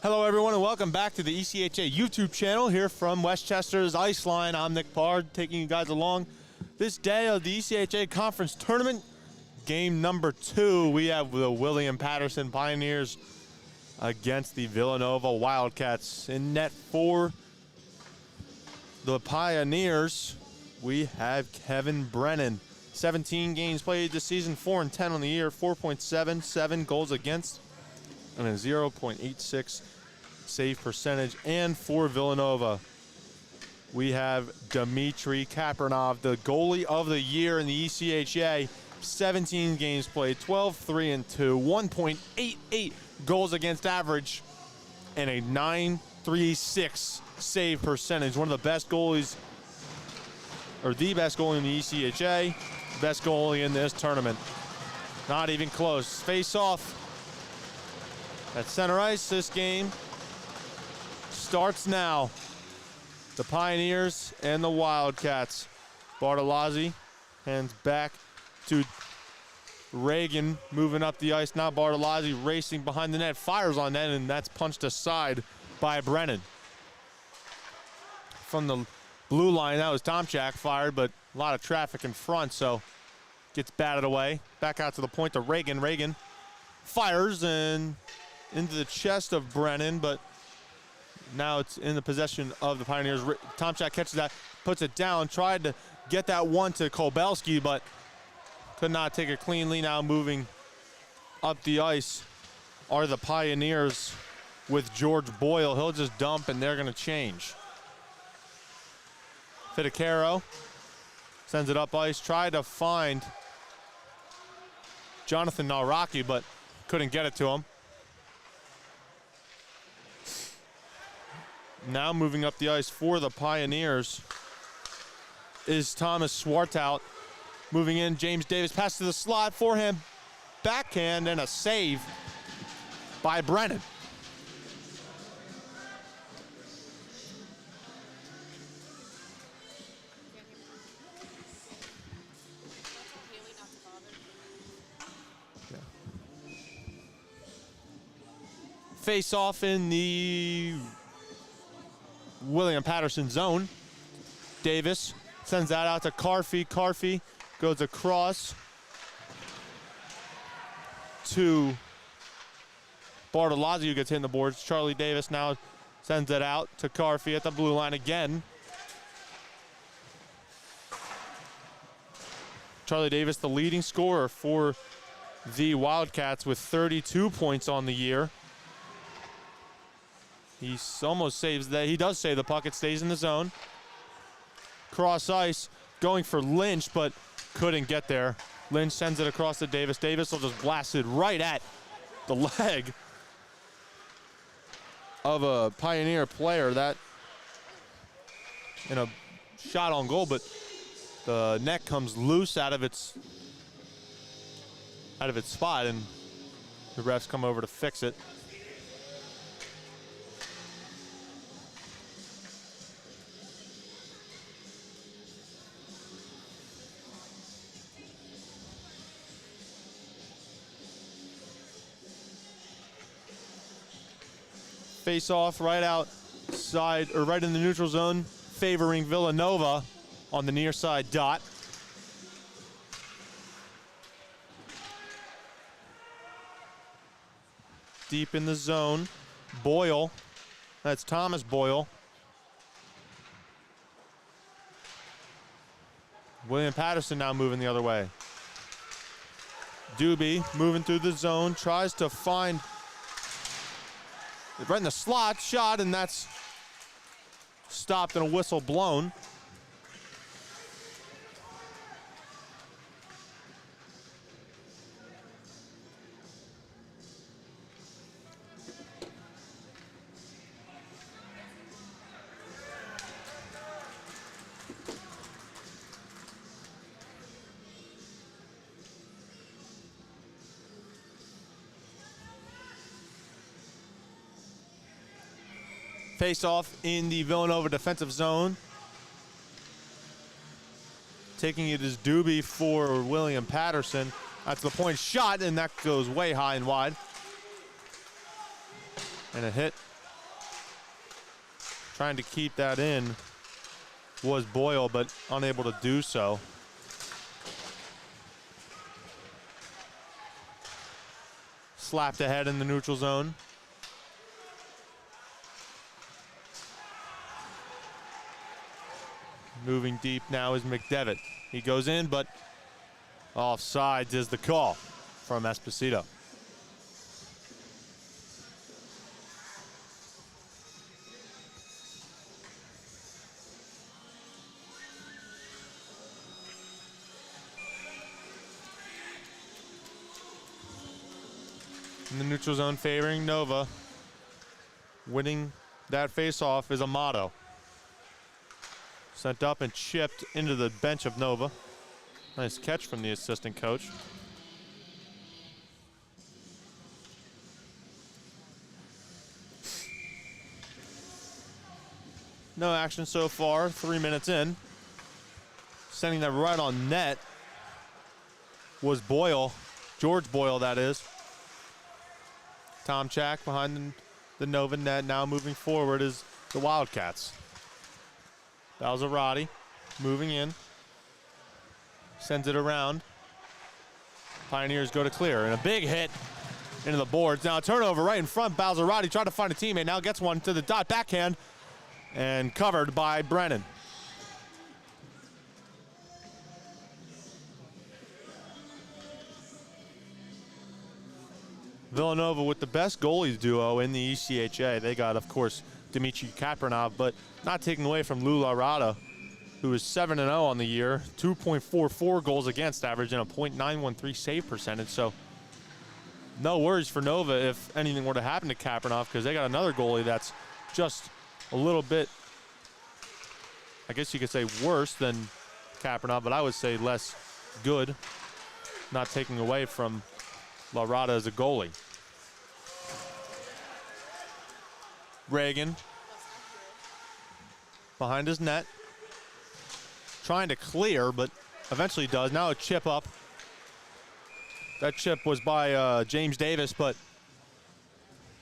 Hello everyone and welcome back to the ECHA YouTube channel here from Westchester's Ice Line. I'm Nick Pard taking you guys along this day of the ECHA Conference Tournament. Game number 2, we have the William Paterson Pioneers against the Villanova Wildcats. In net for the Pioneers, we have Kevin Brennan. 17 games played this season, 4-10 on the year, 4.77 goals against, and a 0.86 save percentage. And for Villanova, we have Dmitry Kapranov, the goalie of the year in the ECHA. 17 games played, 12-3-2, 1.88 goals against average, and a 9.36 save percentage. One of the best goalies, or the best goalie in the ECHA, best goalie in this tournament. Not even close. Face off at center ice. This game starts now. The Pioneers and the Wildcats. Bartolozzi hands back to Reagan, moving up the ice. Now Bartolozzi racing behind the net, fires on net, and that's punched aside by Brennan. From the blue line, that was Tomchak fired, but a lot of traffic in front, so gets batted away. Back out to the point to Reagan. Reagan fires and into the chest of Brennan, but now it's in the possession of the Pioneers. Tomchak catches that, puts it down, tried to get that one to Kobelski, but could not take it cleanly. Now moving up the ice are the Pioneers with George Boyle. He'll just dump, and they're going to change. Fidicaro sends it up ice, tried to find Jonathan Naraki, but couldn't get it to him. Now moving up the ice for the Pioneers is Thomas Swartout. Moving in, James Davis, pass to the slot, forehand, backhand, and a save by Brennan. Face off in the William Paterson zone. Davis sends that out to Carfey. Carfey goes across to Bartolozzi, who gets hit in the boards. Charlie Davis now sends it out to Carfey at the blue line again. Charlie Davis, the leading scorer for the Wildcats with 32 points on the year. He almost saves that. He does save the puck. It stays in the zone. Cross ice, going for Lynch, but couldn't get there. Lynch sends it across to Davis. Davis will just blast it right at the leg of a Pioneer player. That in a shot on goal, but the net comes loose out of its spot, and the refs come over to fix it. Face off right outside, or right in the neutral zone, favoring Villanova on the near side dot. Deep in the zone, Boyle, that's Thomas Boyle. William Paterson now moving the other way. Doobie moving through the zone, tries to find right in the slot, shot, and that's stopped and a whistle blown. Face-off in the Villanova defensive zone. Taking it is Doobie for William Paterson. That's the point shot, and that goes way high and wide. And a hit. Trying to keep that in was Boyle, but unable to do so. Slapped ahead in the neutral zone. Moving deep now is McDevitt. He goes in, but offsides is the call from Esposito. In the neutral zone favoring Nova. Winning that face-off is a motto. Sent up and chipped into the bench of Nova. Nice catch from the assistant coach. No action so far, 3 minutes in. Sending that right on net was Boyle, George Boyle that is. Tom Chak behind the Nova net. Now moving forward is the Wildcats. Balzarati moving in. Sends it around. Pioneers go to clear. And a big hit into the boards. Now a turnover right in front. Balzarati tried to find a teammate. Now gets one to the dot backhand. And covered by Brennan. Villanova with the best goalies duo in the ECHA. They got, of course, Dmitry Kapranov, but not taking away from Lou Larada, who is 7-0 on the year, 2.44 goals against average and a .913 save percentage. So no worries for Nova if anything were to happen to Kapranov, because they got another goalie that's just a little bit, I guess you could say, worse than Kapranov, but I would say less good, not taking away from Larada as a goalie. Reagan behind his net, trying to clear, but eventually does. Now a chip up. That chip was by James Davis, but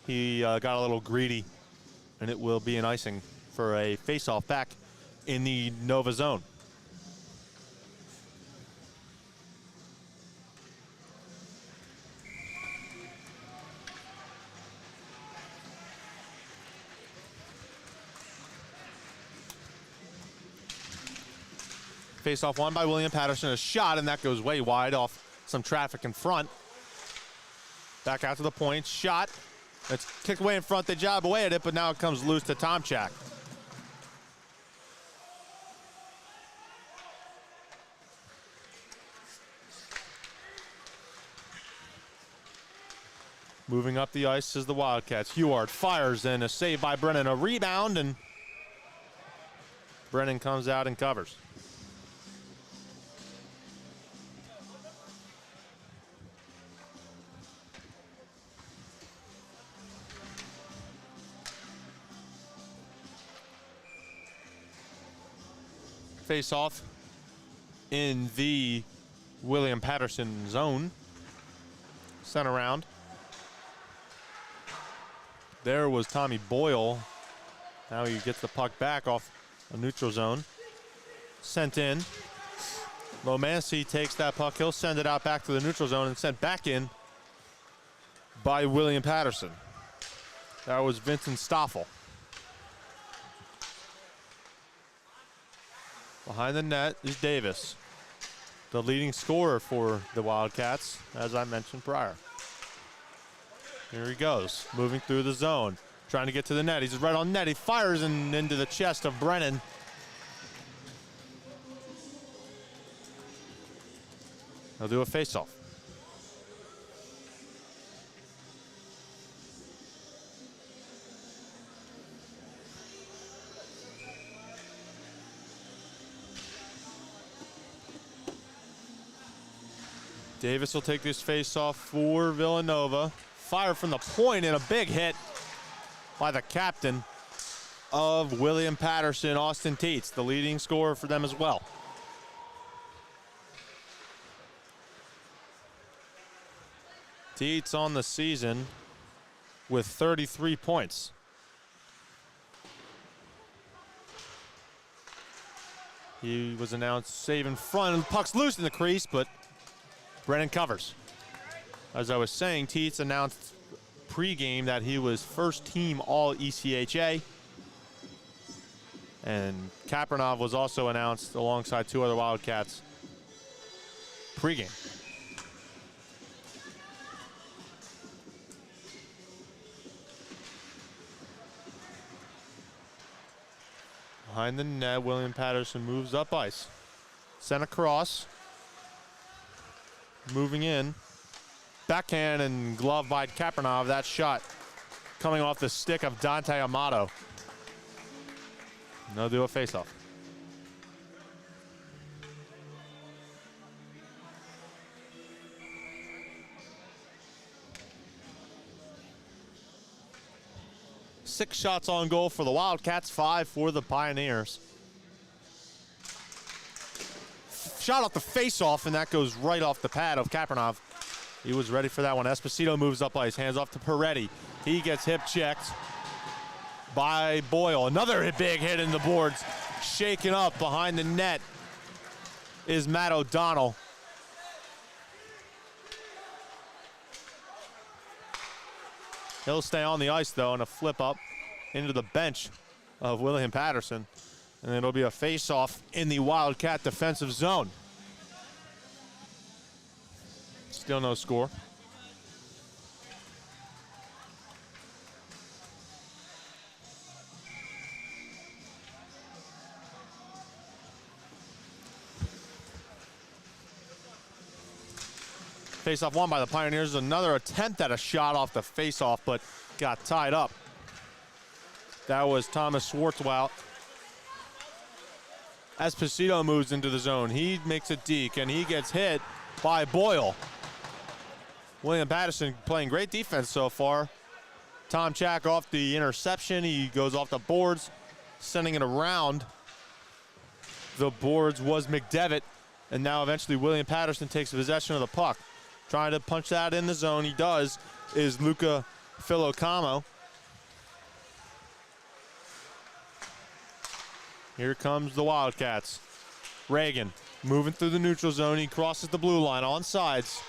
he got a little greedy, and it will be an icing for a face-off back in the Nova zone. Face-off won by William Paterson. A shot, and that goes way wide off some traffic in front. Back out to the point. Shot. It's kicked away in front. They jab away at it, but now it comes loose to Tom Chak. Moving up the ice is the Wildcats. Huard fires in, a save by Brennan. A rebound, and Brennan comes out and covers. Face-off in the William Paterson zone. Sent around. There was Tommy Boyle. Now he gets the puck back off a neutral zone. Sent in. Lomancy takes that puck. He'll send it out back to the neutral zone and sent back in by William Paterson. That was Vincent Stoffel. Behind the net is Davis, the leading scorer for the Wildcats, as I mentioned prior. Here he goes, moving through the zone, trying to get to the net. He's right on net. He fires into the chest of Brennan. He'll do a face-off. Davis will take this face-off for Villanova. Fire from the point and a big hit by the captain of William Paterson, Austin Teets, the leading scorer for them as well. Teets on the season with 33 points. He was announced save in front, and puck's loose in the crease, but Brennan covers. As I was saying, Tietz announced pregame that he was first team all ECHA. And Kapranov was also announced alongside 2 other Wildcats pregame. Behind the net, William Paterson moves up ice. Sent across. Moving in. Backhand and glove by Kapranov. That shot coming off the stick of Dante Amato. No do a faceoff. Six shots on goal for the Wildcats, 5 for the Pioneers. Shot off the faceoff, and that goes right off the pad of Kapranov. He was ready for that one. Esposito moves up ice, hands off to Peretti. He gets hip checked by Boyle. Another big hit in the boards. Shaken up behind the net is Matt O'Donnell. He'll stay on the ice, though, and a flip up into the bench of William Paterson. And it'll be a face-off in the Wildcat defensive zone. Still no score. Face-off won by the Pioneers. Another attempt at a shot off the face-off, but got tied up. That was Thomas Schwartzwald. Esposito moves into the zone. He makes a deke, and he gets hit by Boyle. William Paterson playing great defense so far. Tom Chak off the interception. He goes off the boards, sending it around. The boards was McDevitt, and now eventually William Paterson takes possession of the puck. Trying to punch that in the zone, he does, is Luca Filocamo. Here comes the Wildcats. Reagan moving through the neutral zone. He crosses the blue line on sides.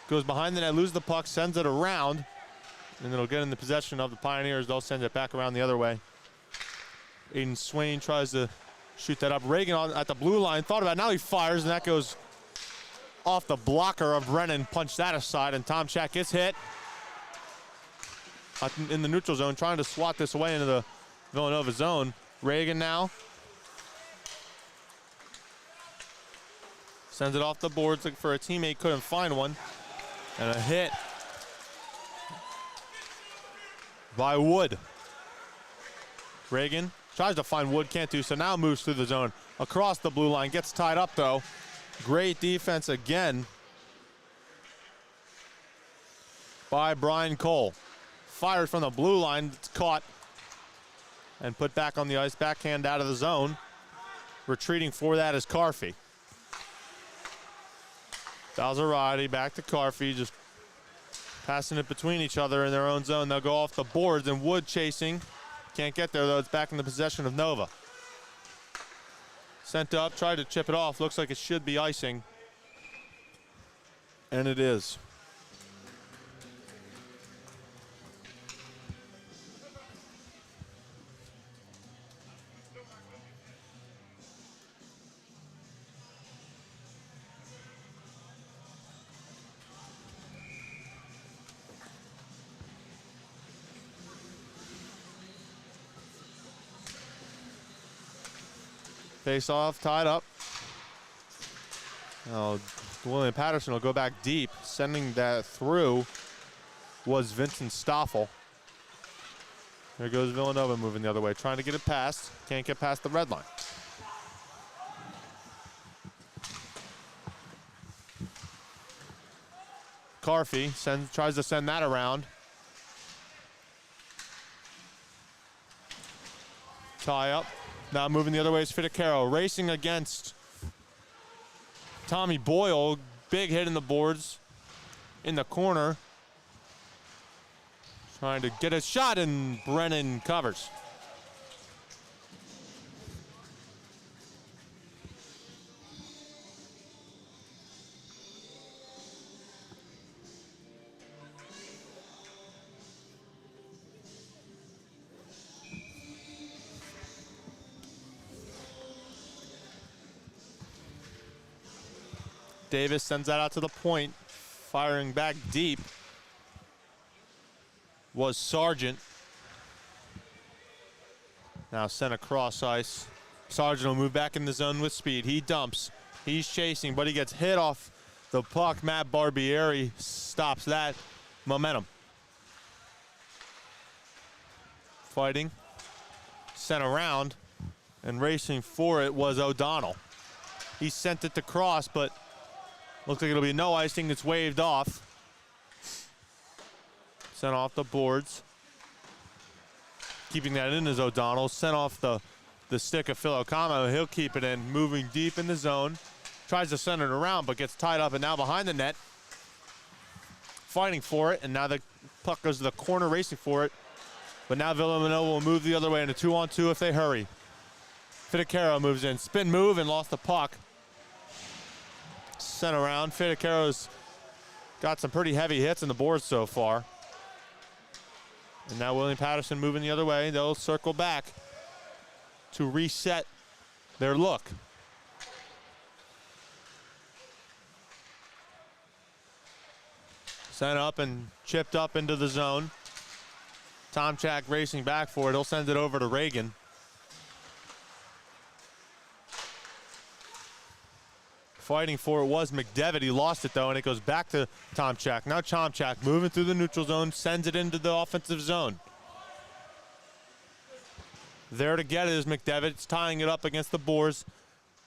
Goes behind the net, loses the puck, sends it around. And it'll get in the possession of the Pioneers. They'll send it back around the other way. Aiden Swain tries to shoot that up. Reagan at the blue line, thought about it. Now he fires, and that goes off the blocker of Brennan. Punched that aside, and Tom Chak gets hit in the neutral zone, trying to swat this away into the Villanova zone. Reagan now sends it off the boards for a teammate, couldn't find one. And a hit by Wood. Reagan tries to find Wood, can't do so, now moves through the zone. Across the blue line, gets tied up though. Great defense again by Brian Cole. Fired from the blue line, it's caught and put back on the ice, backhand out of the zone. Retreating for that is Carfey. Dalzarati back to Carfey, just passing it between each other in their own zone. They'll go off the boards, and Wood chasing. Can't get there, though. It's back in the possession of Nova. Sent up, tried to chip it off. Looks like it should be icing. And it is. Face off, tied up. Now, William Paterson will go back deep. Sending that through was Vincent Stoffel. There goes Villanova moving the other way, trying to get it past. Can't get past the red line. Carfey tries to send that around. Tie up. Now moving the other way is Fidecaro, racing against Tommy Boyle. Big hit in the boards in the corner. Trying to get a shot, and Brennan covers. Davis sends that out to the point. Firing back deep was Sargent. Now sent across ice. Sargent will move back in the zone with speed. He dumps. He's chasing, but he gets hit off the puck. Matt Barbieri stops that momentum. Fighting. Sent around, and racing for it was O'Donnell. He sent it to cross, but looks like it'll be no icing. It's waved off. Sent off the boards. Keeping that in is O'Donnell. Sent off the stick of Phil Okama. He'll keep it in. Moving deep in the zone. Tries to send it around, but gets tied up and now behind the net. Fighting for it, and now the puck goes to the corner, racing for it. But now Villanova will move the other way in a 2-on-2 if they hurry. Fidicaro moves in. Spin move and lost the puck. Sent around. Fidicaro's got some pretty heavy hits in the boards so far. And now William Paterson moving the other way. They'll circle back to reset their look. Sent up and chipped up into the zone. Tomchak racing back for it. He'll send it over to Reagan. Fighting for it was McDevitt. He lost it though, and it goes back to Tomchak. Now Tomchak moving through the neutral zone, sends it into the offensive zone. There to get it is McDevitt. It's tying it up against the boards,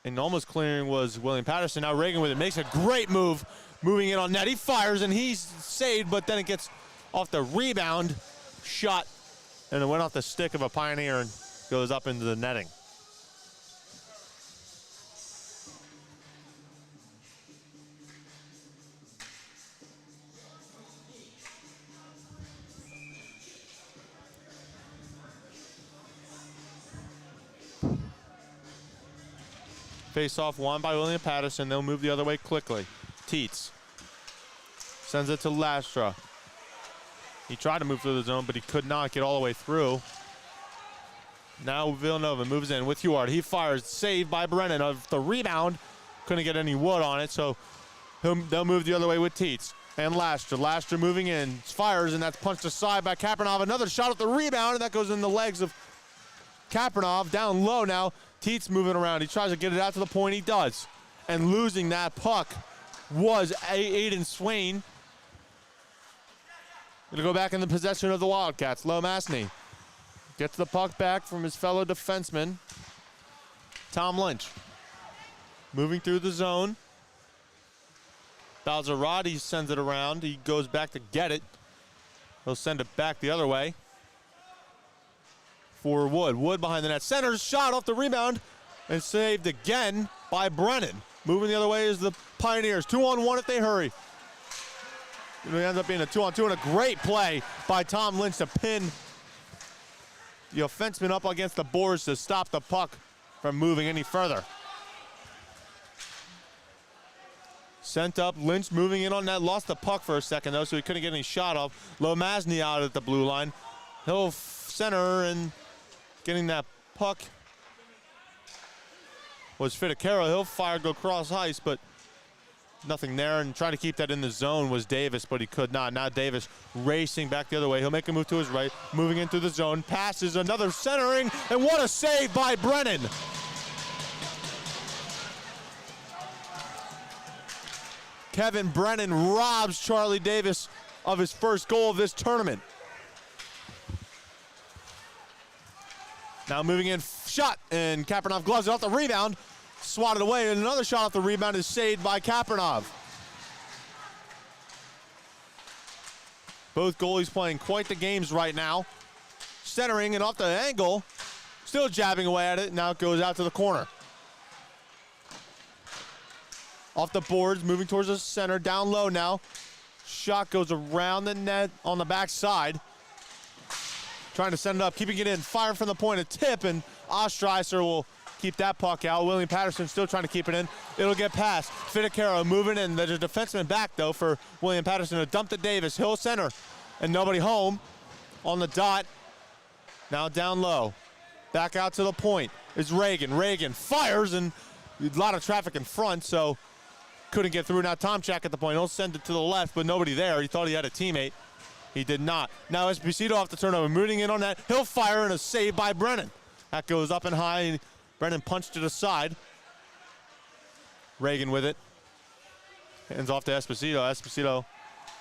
and almost clearing was William Paterson. Now Reagan with it, makes a great move, moving in on net. He fires and he's saved, but then it gets off the rebound shot, and it went off the stick of a Pioneer and goes up into the netting. Face off won by William Paterson. They'll move the other way quickly. Teets sends it to Lastra. He tried to move through the zone, but he could not get all the way through. Now Villanova moves in with Huard. He fires, saved by Brennan. Of the rebound, couldn't get any wood on it, so they'll move the other way with Teets. And Lastra. Lastra moving in, fires, and that's punched aside by Kapranov. Another shot at the rebound, and that goes in the legs of Kapranov. Down low now. Teets moving around. He tries to get it out to the point. He does. And losing that puck was Aiden Swain. Gonna go back in the possession of the Wildcats. Lomasny gets the puck back from his fellow defenseman, Tom Lynch. Moving through the zone. Balzerati sends it around. He goes back to get it. He'll send it back the other way for Wood. Wood behind the net. Center's shot off the rebound and saved again by Brennan. Moving the other way is the Pioneers. 2-on-1 if they hurry. It ends up being a 2-on-2 and a great play by Tom Lynch to pin the offenseman up against the boards to stop the puck from moving any further. Sent up, Lynch moving in on net, lost the puck for a second though, so he couldn't get any shot off. Lomasny out at the blue line. He'll center, and getting that puck was Fidicaro. He'll fire, go cross ice, but nothing there, and trying to keep that in the zone was Davis, but he could not. Now Davis racing back the other way. He'll make a move to his right, moving into the zone, passes, another centering, and what a save by Brennan. Kevin Brennan robs Charlie Davis of his first goal of this tournament. Now moving in, shot, and Kapranov gloves it off the rebound, swatted away, and another shot off the rebound is saved by Kapranov. Both goalies playing quite the games right now. Centering and off the angle, still jabbing away at it, now it goes out to the corner. Off the boards, moving towards the center, down low now. Shot goes around the net on the backside. trying to send it up, keeping it in, fire from the point, a tip, and Ostreicher will keep that puck out. William Paterson still trying to keep it in. It'll get past. Finicaro moving in. There's a defenseman back, though, for William Paterson to dump to Davis. Hill center, and nobody home on the dot. Now down low. Back out to the point is Reagan. Reagan fires, and a lot of traffic in front, so couldn't get through. Now Tomchak at the point. He'll send it to the left, but nobody there. He thought he had a teammate. He did not. Now Esposito off the turnover, moving in on that. He'll fire, and a save by Brennan. That goes up and high, and Brennan punched it aside. Reagan with it. Hands off to Esposito. Esposito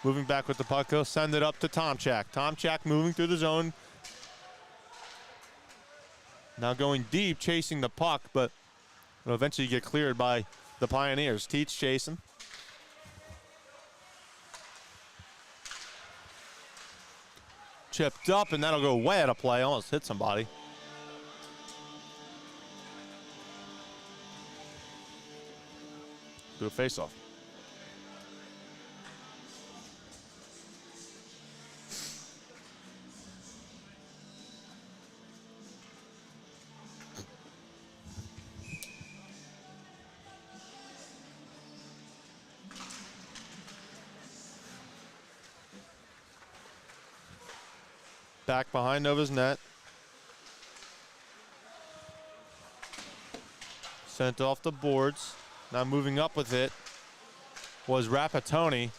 moving back with the puck. He'll send it up to Tomchak. Tomchak moving through the zone. Now going deep, chasing the puck, but it'll eventually get cleared by the Pioneers. Teets chasing. Chipped up, and that'll go way out of play. Almost hit somebody. Do a face-off. Back behind Nova's net. Sent off the boards. Now moving up with it was Rapatoni.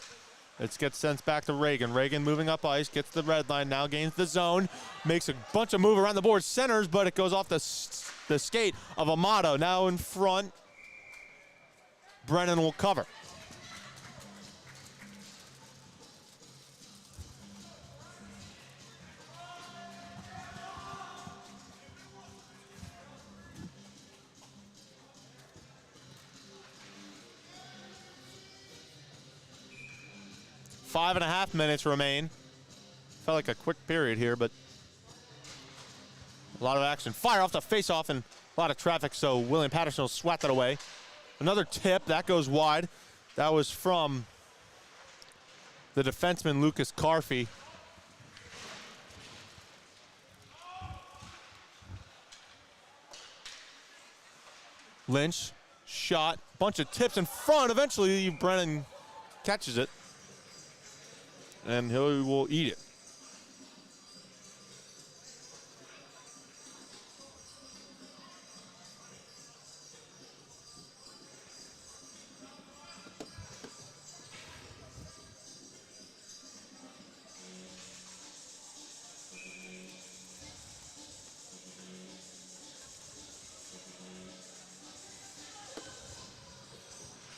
It gets sent back to Reagan. Reagan moving up ice, gets the red line, now gains the zone, makes a bunch of move around the board, centers, but it goes off the skate of Amato. Now in front, Brennan will cover. Five and a half minutes remain. Felt like a quick period here, but a lot of action. Fire off the face-off and a lot of traffic, so William Paterson will swat that away. Another tip, that goes wide. That was from the defenseman, Lucas Carfey. Lynch, shot, bunch of tips in front. Eventually, Brennan catches it, and he will eat it.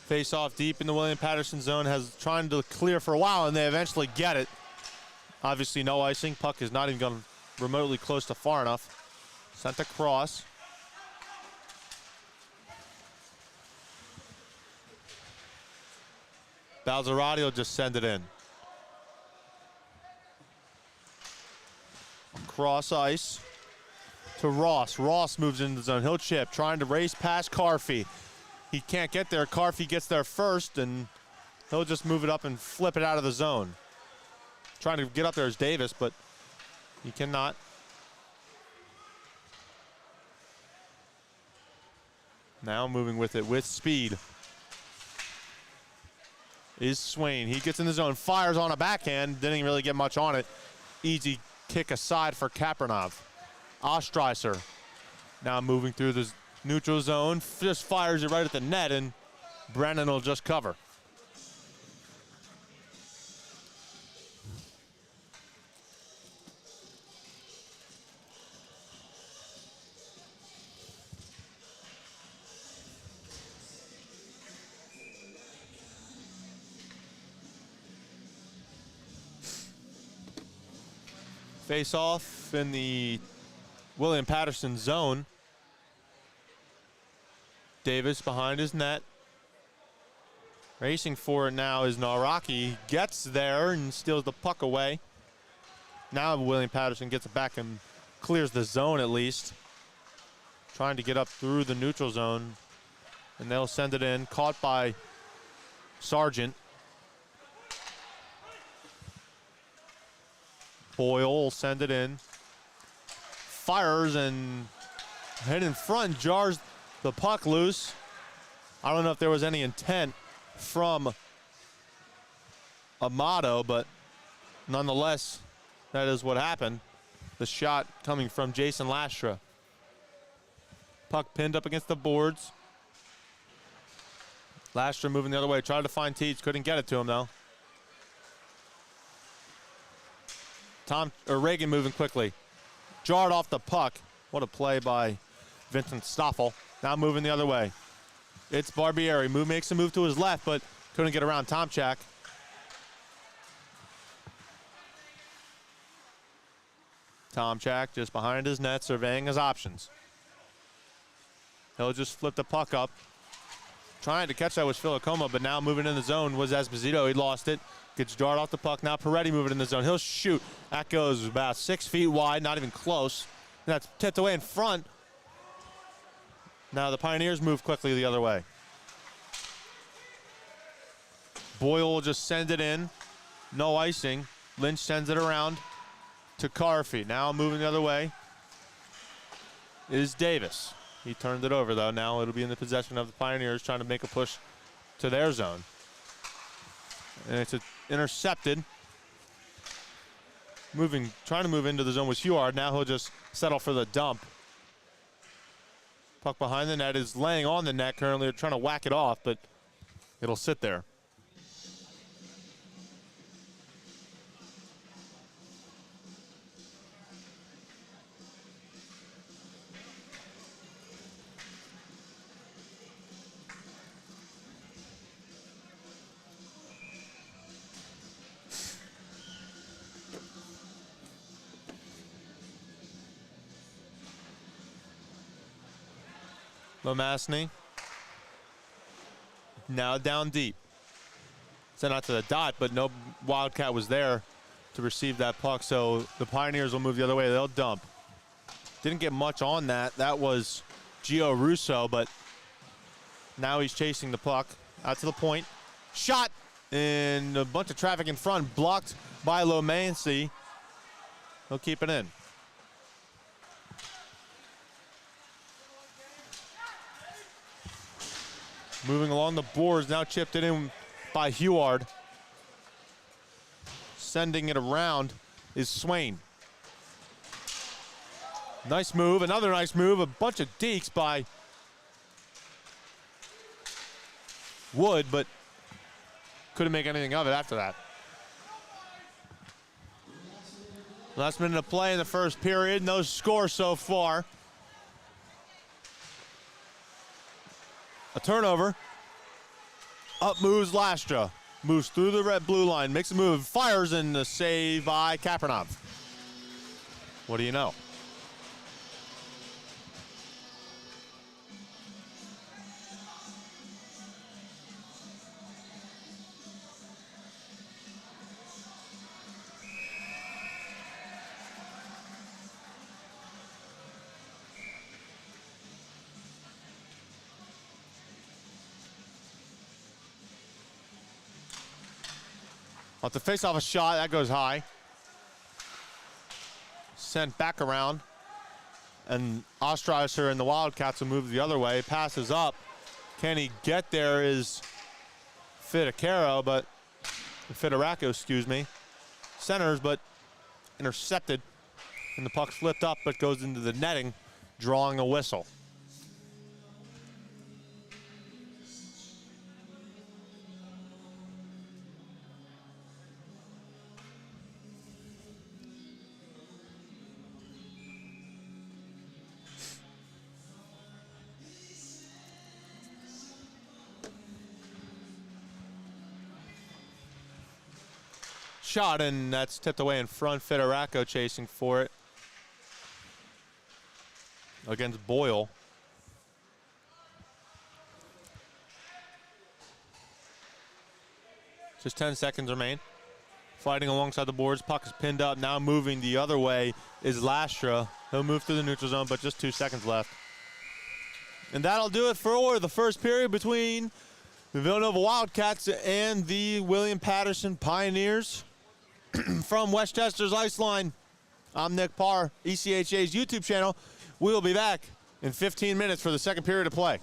Face off deep in the William Paterson zone, has trying to clear for a while, and they eventually get it. Obviously no icing. Puck is not even going remotely close to far enough. Sent across. Balzerati will just send it in. Cross ice to Ross. Ross moves into the zone. He'll chip, trying to race past Carfey. He can't get there. Carfey gets there first, and he'll just move it up and flip it out of the zone. Trying to get up there is Davis, but he cannot. Now moving with it with speed is Swain. He gets in the zone, fires on a backhand, didn't really get much on it. Easy kick aside for Kapranov. Ostreicher now moving through the neutral zone, just fires it right at the net, and Brennan will just cover. Face off in the William Paterson zone. Davis behind his net. Racing for it now is Naraki. Gets there and steals the puck away. Now William Paterson gets it back and clears the zone at least. Trying to get up through the neutral zone. And they'll send it in. Caught by Sargent. Boyle will send it in. fires and head in front, jars the puck loose. I don't know if there was any intent from Amato, but nonetheless, that is what happened. The shot coming from Jason Lastra. Puck pinned up against the boards. Lastra moving the other way, tried to find Teets, couldn't get it to him though. Reagan moving quickly. Jarred off the puck. What a play by Vincent Stoffel. Now moving the other way. It's Barbieri. Makes a move to his left, but couldn't get around Tomchak. Tomchak just behind his net, surveying his options. He'll just flip the puck up. Trying to catch that was Filacoma, but now moving in the zone was Esposito. He lost it. Gets jarred off the puck. Now Peretti moving in the zone. He'll shoot. That goes about 6 feet wide, not even close. And that's tipped away in front. Now the Pioneers move quickly the other way. Boyle will just send it in. No icing. Lynch sends it around to Carfy. Now moving the other way is Davis. He turned it over though. Now it'll be in the possession of the Pioneers trying to make a push to their zone. And it's intercepted. Trying to move into the zone with Huard. Now he'll just settle for the dump. Puck behind the net is laying on the net currently. They're trying to whack it off, but it'll sit there. Lomasny. Now down deep. Sent out to the dot, but no Wildcat was there to receive that puck, so the Pioneers will move the other way. They'll dump. Didn't get much on that. That was Gio Russo, but now he's chasing the puck out to the point. Shot, and a bunch of traffic in front, blocked by Lomasny. He'll keep it in. Moving along the boards, now chipped it in by Huard. Sending it around is Swain. Nice move, another nice move, a bunch of dekes by Wood, but couldn't make anything of it after that. Last minute of play in the first period, no score so far. A turnover. Up moves Lastra. Moves through the red-blue line. Makes a move. Fires in the save by Kapranov. What do you know? Off the face off a shot, that goes high. Sent back around. And Ostreicher and the Wildcats will move the other way. Passes up. Can he get there is Fidaraco, excuse me. Centers, but intercepted. And the puck flipped up, but goes into the netting, drawing a whistle. Shot, and that's tipped away in front. Fidaraco chasing for it against Boyle. Just 10 seconds remain. Fighting alongside the boards. Puck is pinned up. Now moving the other way is Lastra. He'll move through the neutral zone, but just 2 seconds left. And that'll do it for the first period between the Villanova Wildcats and the William Paterson Pioneers. From Westchester's ice line, I'm Nick Parr, ECHA's YouTube channel. We'll be back in 15 minutes for the second period of play.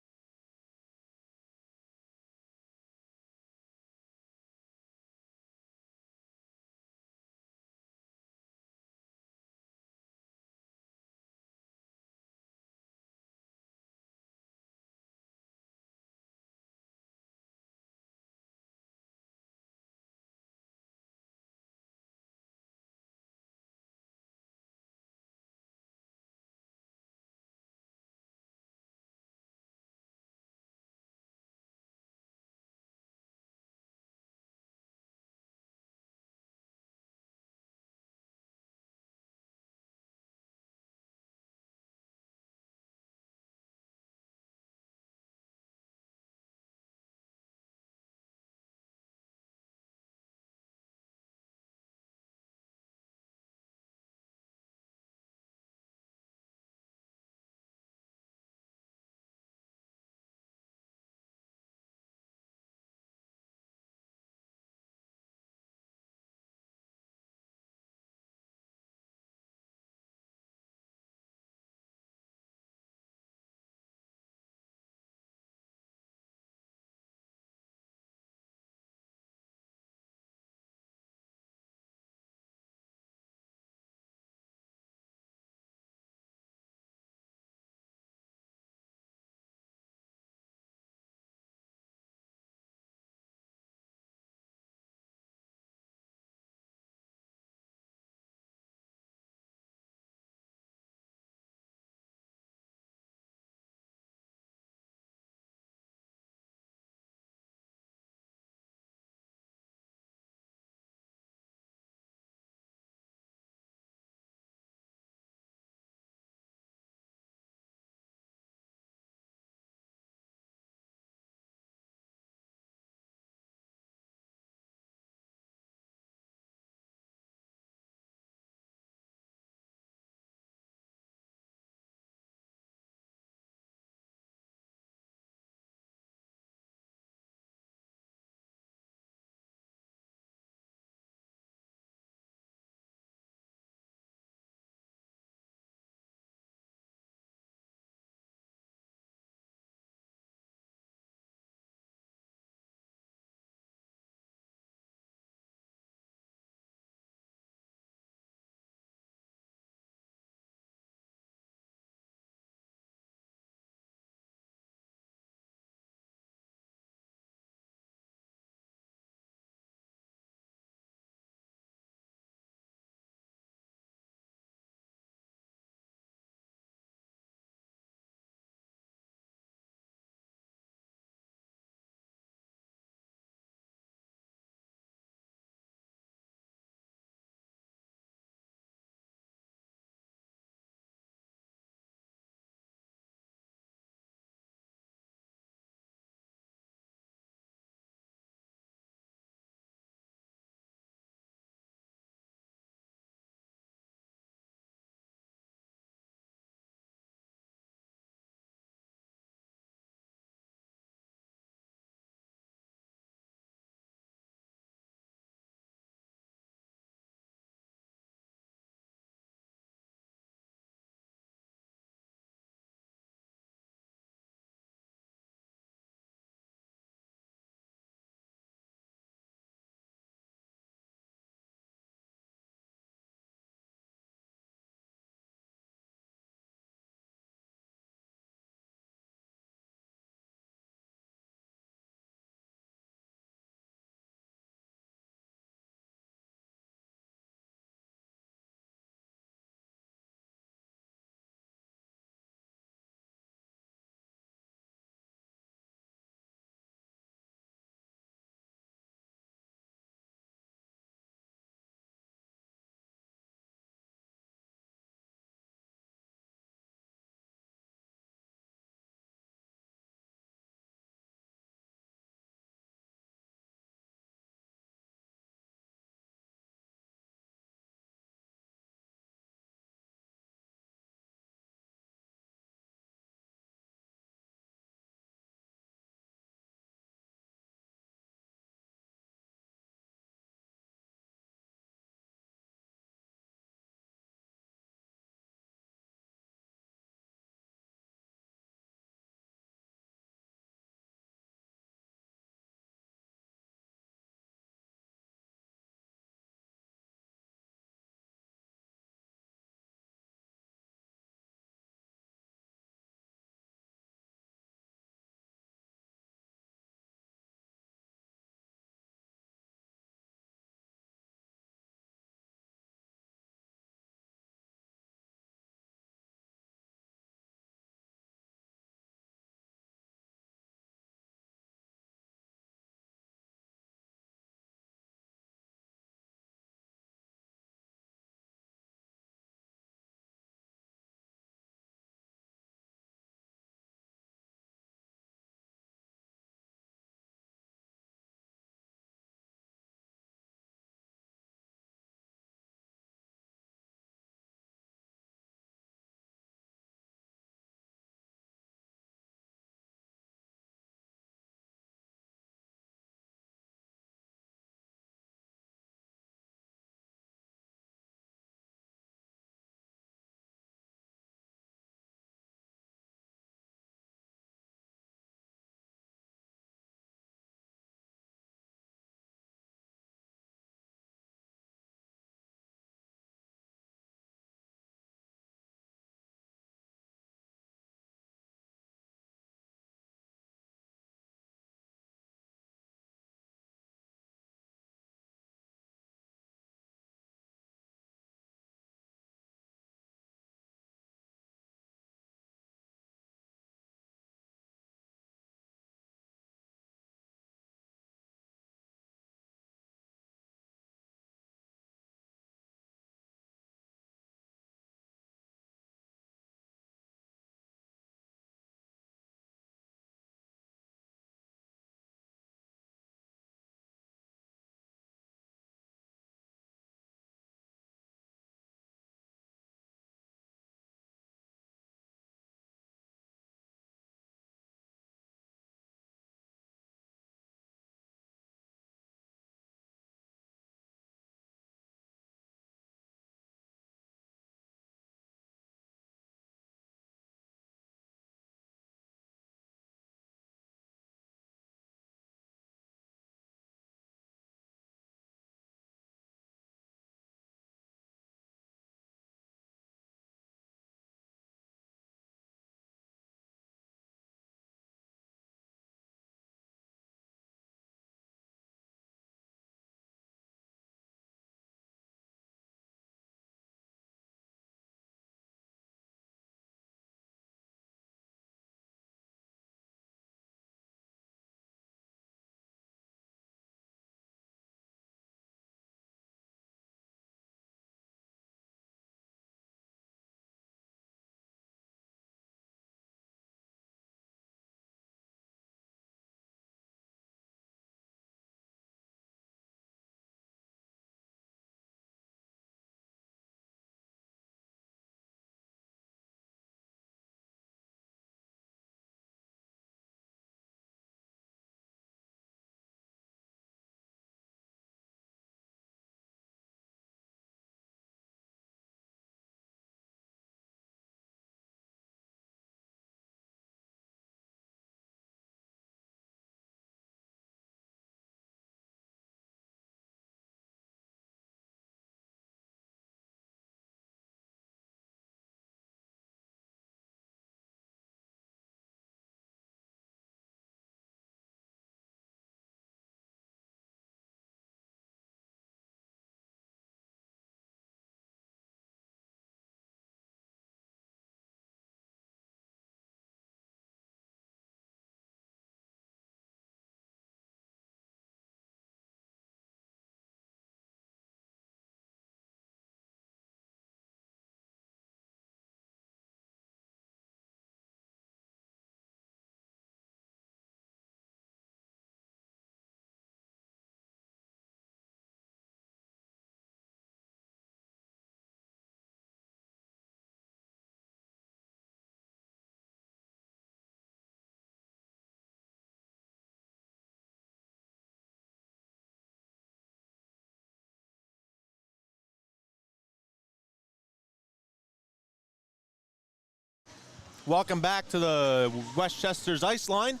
Welcome back to the Westchester's Ice Line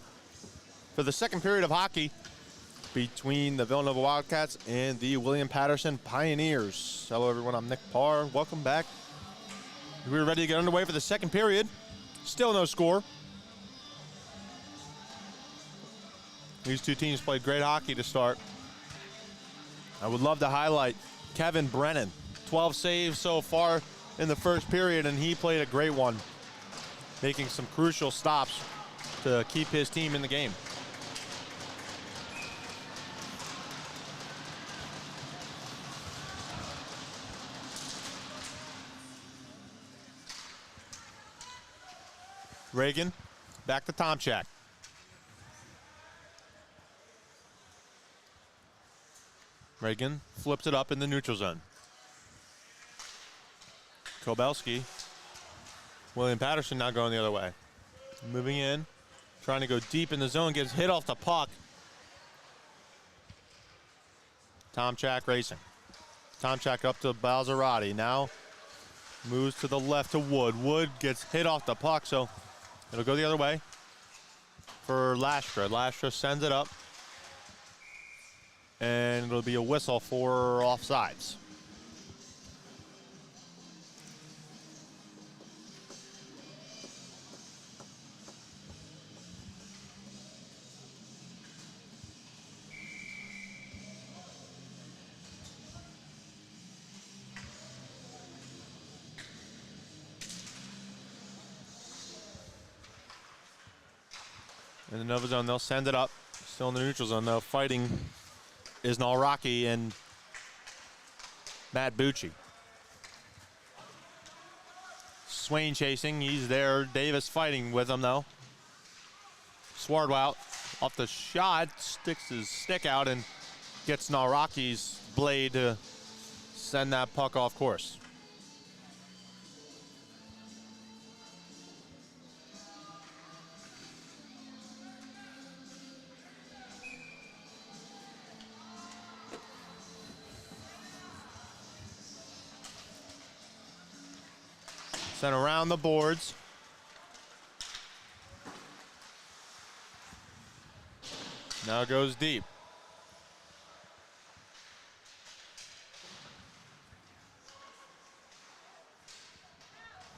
for the second period of hockey between the Villanova Wildcats and the William Paterson Pioneers. Hello everyone, I'm Nick Parr. Welcome back. We're ready to get underway for the second period. Still no score. These two teams played great hockey to start. I would love to highlight Kevin Brennan. 12 saves so far in the first period, and he played a great one, making some crucial stops to keep his team in the game. Reagan, back to Tomchak. Reagan flips it up in the neutral zone. Kobelski. William Paterson now going the other way. Moving in, trying to go deep in the zone, gets hit off the puck. Tomchak racing. Tomchak up to Balzerati. Now moves to the left to Wood. Wood gets hit off the puck, so it'll go the other way for Lastra. Lastra sends it up, and it'll be a whistle for offsides. In the Nova zone, they'll send it up. Still in the neutral zone, though. Fighting is Nalraki and Matt Bucci. Swain chasing. He's there. Davis fighting with him, though. Swardwout off the shot, sticks his stick out and gets Nalraki's blade to send that puck off course. Sent around the boards. Now goes deep.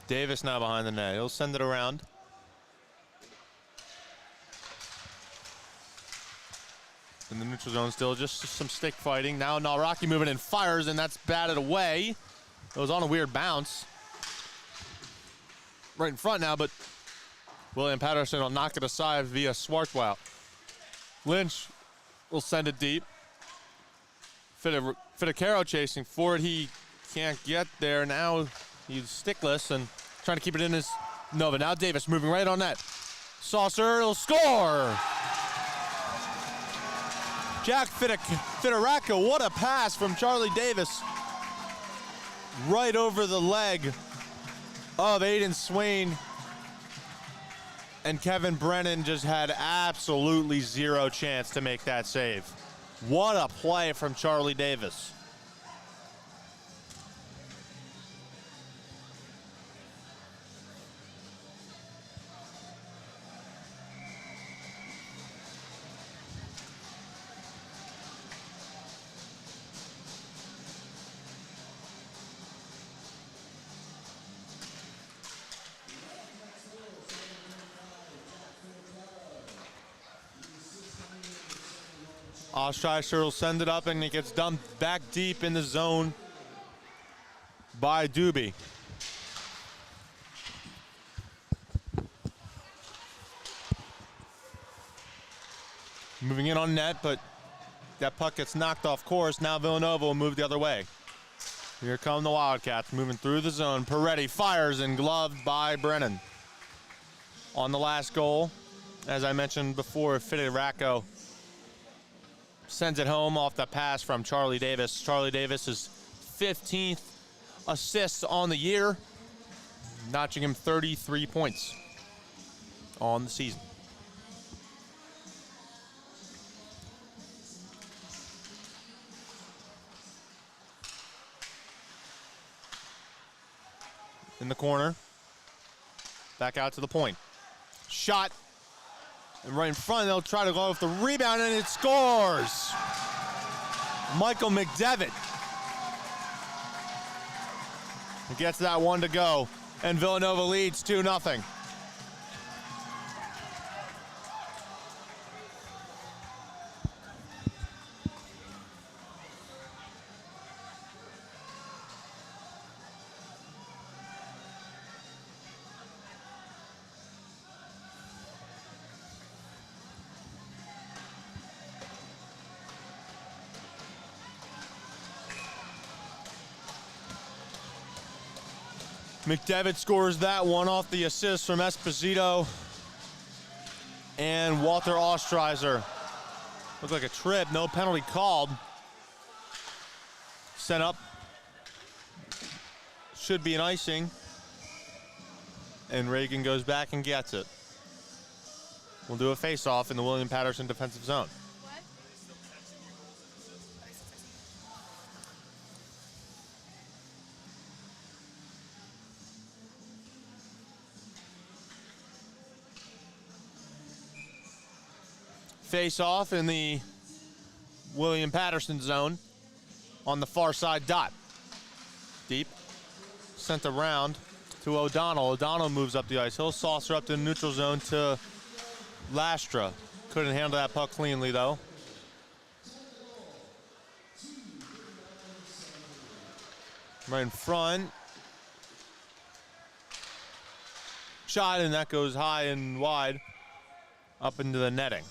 Davis now behind the net. He'll send it around. In the neutral zone still, just some stick fighting. Now Nalraki moving in, fires, and that's batted away. It was on a weird bounce. Right in front now, but William Paterson will knock it aside via Swartwout. Lynch will send it deep. Fidacaro chasing for it. He can't get there. Now he's stickless and trying to keep it in his Nova. Now Davis moving right on net. Saucer, he'll score! Jack Fidaraco, what a pass from Charlie Davis. Right over the leg of Aiden Swain, and Kevin Brennan just had absolutely zero chance to make that save. What a play from Charlie Davis. Ostreicher will send it up, and it gets dumped back deep in the zone by Doobie. Moving in on net, but that puck gets knocked off course. Now Villanova will move the other way. Here come the Wildcats moving through the zone. Peretti fires and gloved by Brennan. On the last goal, as I mentioned before, Fidaraco sends it home off the pass from Charlie Davis. Charlie Davis is 15th assists on the year, notching him 33 points on the season. In the corner, Back out to the point. Shot. And right in front, they'll try to go with the rebound, and it scores. Michael McDevitt gets that one to go, and Villanova leads 2-0. McDevitt scores that one off the assist from Esposito and Walter Ostreiser. Looked like a trip, no penalty called. Sent up. Should be an icing. And Reagan goes back and gets it. We'll do a face-off in the William Paterson defensive zone. Face off in the William Paterson zone on the far side dot. Deep. Sent around to O'Donnell. O'Donnell moves up the ice. He'll saucer up to the neutral zone to Lastra. Couldn't handle that puck cleanly though. Right in front. Shot, and that goes high and wide up into the netting.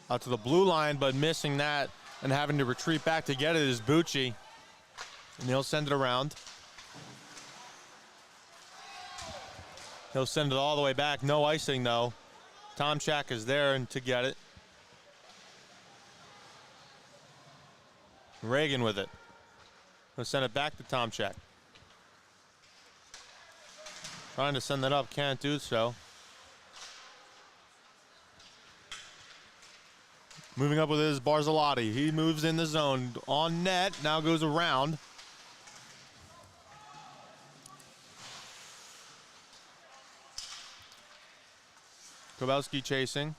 Out to the blue line, but missing that and having to retreat back to get it is Bucci. And he'll send it around. He'll send it all the way back. No icing, though. Tomchak is there and to get it. Reagan with it. He'll send it back to Tomchak. Trying to send that up, can't do so. Moving up with his Barzalotti. He moves in the zone. On net, now goes around. Kowalski chasing.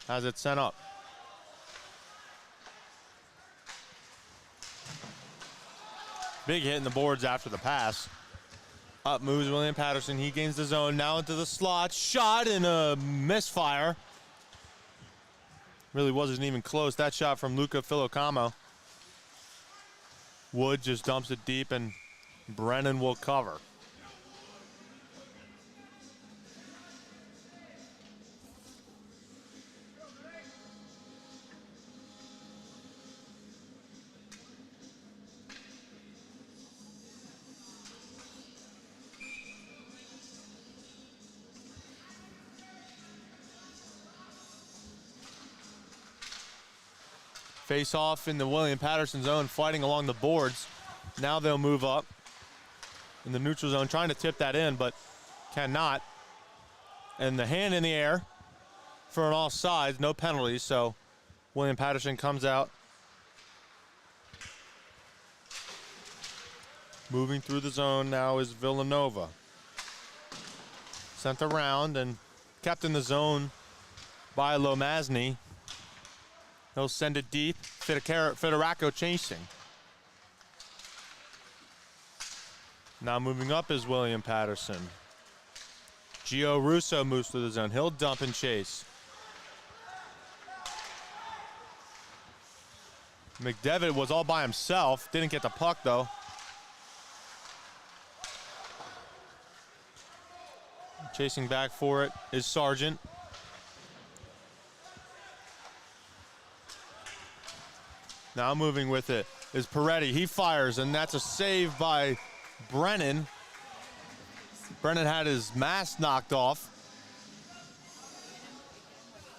Has it sent up. Big hit in the boards after the pass. Up moves William Paterson. He gains the zone. Now into the slot. Shot and a misfire. Really wasn't even close. That shot from Luca Filocamo. Wood just dumps it deep, and Brennan will cover. Face off in the William Paterson zone, fighting along the boards. Now they'll move up in the neutral zone, trying to tip that in, but cannot. And the hand in the air for an offside, no penalties, so William Paterson comes out. Moving through the zone now is Villanova. Sent around and kept in the zone by Lomasny. He'll send it deep. Federico chasing. Now moving up is William Paterson. Gio Russo moves through the zone. He'll dump and chase. McDevitt was all by himself. Didn't get the puck, though. Chasing back for it is Sargent. Now moving with it is Peretti. He fires, and that's a save by Brennan. Brennan had his mask knocked off.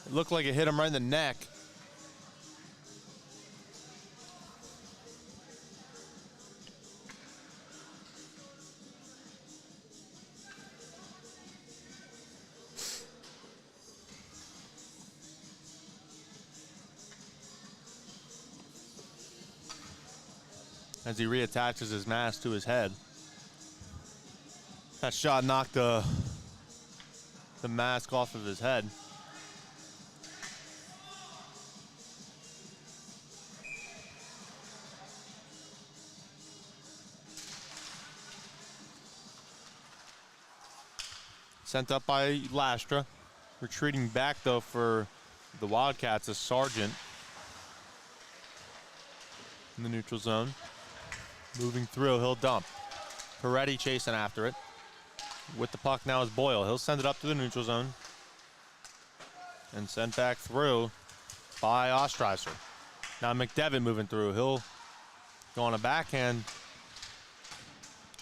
It looked like it hit him right in the neck. As he reattaches his mask to his head. That shot knocked the mask off of his head. Sent up by Lastra. Retreating back, though, for the Wildcats is Sargent in the neutral zone. Moving through, he'll dump. Peretti chasing after it. With the puck now is Boyle. He'll send it up to the neutral zone. And sent back through by Ostreiser. Now McDevitt moving through. He'll go on a backhand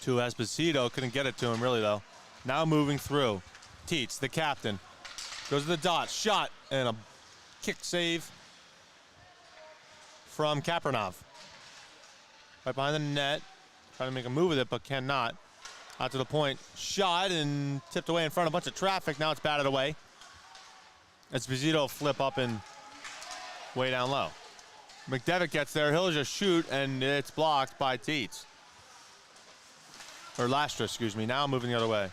to Esposito. Couldn't get it to him, really, though. Now moving through. Tietz, the captain. Goes to the dot. Shot and a kick save from Kapranov. Right behind the net. Trying to make a move with it, but cannot. Out to the point. Shot and tipped away in front of a bunch of traffic. Now it's batted away. Esposito flip up and way down low. McDevitt gets there. He'll just shoot, and it's blocked by Tietz. Or Lastra, excuse me. Now moving the other way.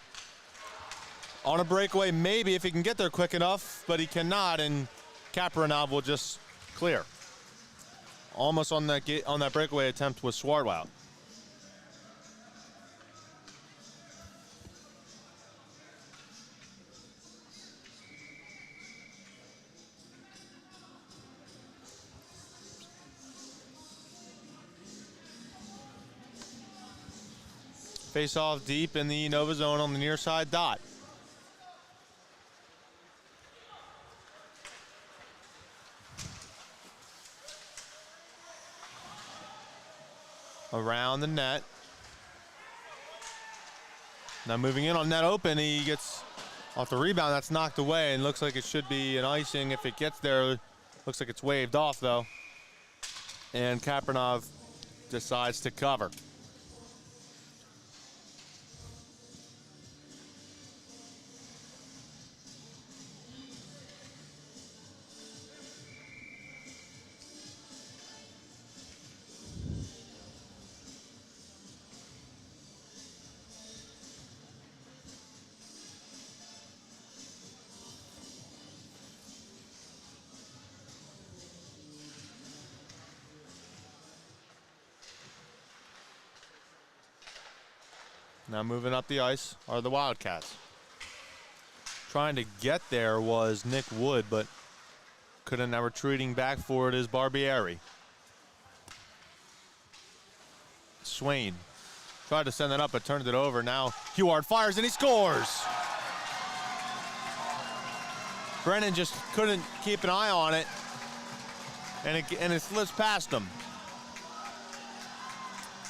On a breakaway, maybe if he can get there quick enough, but he cannot, and Kapranov will just clear. Almost on that breakaway attempt was Swardwow. Face off deep in the Nova zone on the near side dot. Around the net. Now moving in on net open, he gets off the rebound. That's knocked away and looks like it should be an icing if it gets there. Looks like it's waved off though. And Kapranov decides to cover. Now moving up the ice are the Wildcats. Trying to get there was Nick Wood, but couldn't. Now retreating back for it is Barbieri. Swain tried to send it up, but turned it over. Now Huard fires and he scores. Brennan just couldn't keep an eye on it, and it slips past him.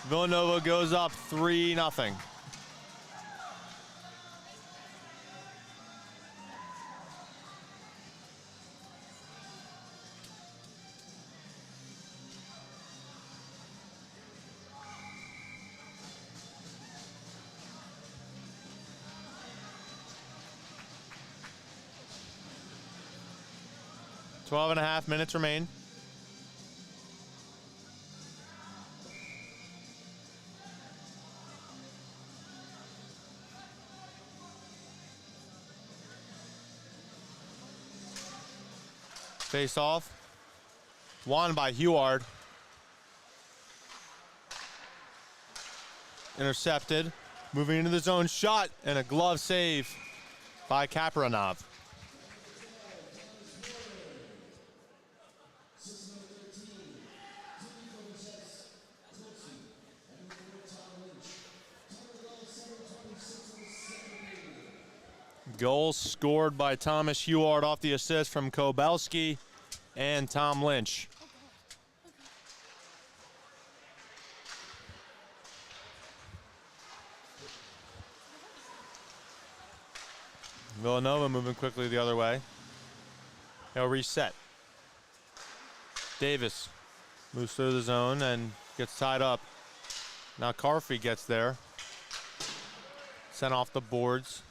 Villanova goes up 3-0. Twelve and a half minutes remain. Face off. Won by Huard. Intercepted. Moving into the zone. Shot and a glove save by Kapranov. Goals scored by Thomas Huard off the assist from Kobelski and Tom Lynch. Villanova moving quickly the other way. He'll reset. Davis moves through the zone and gets tied up. Now Carfrey gets there. Sent off the boards.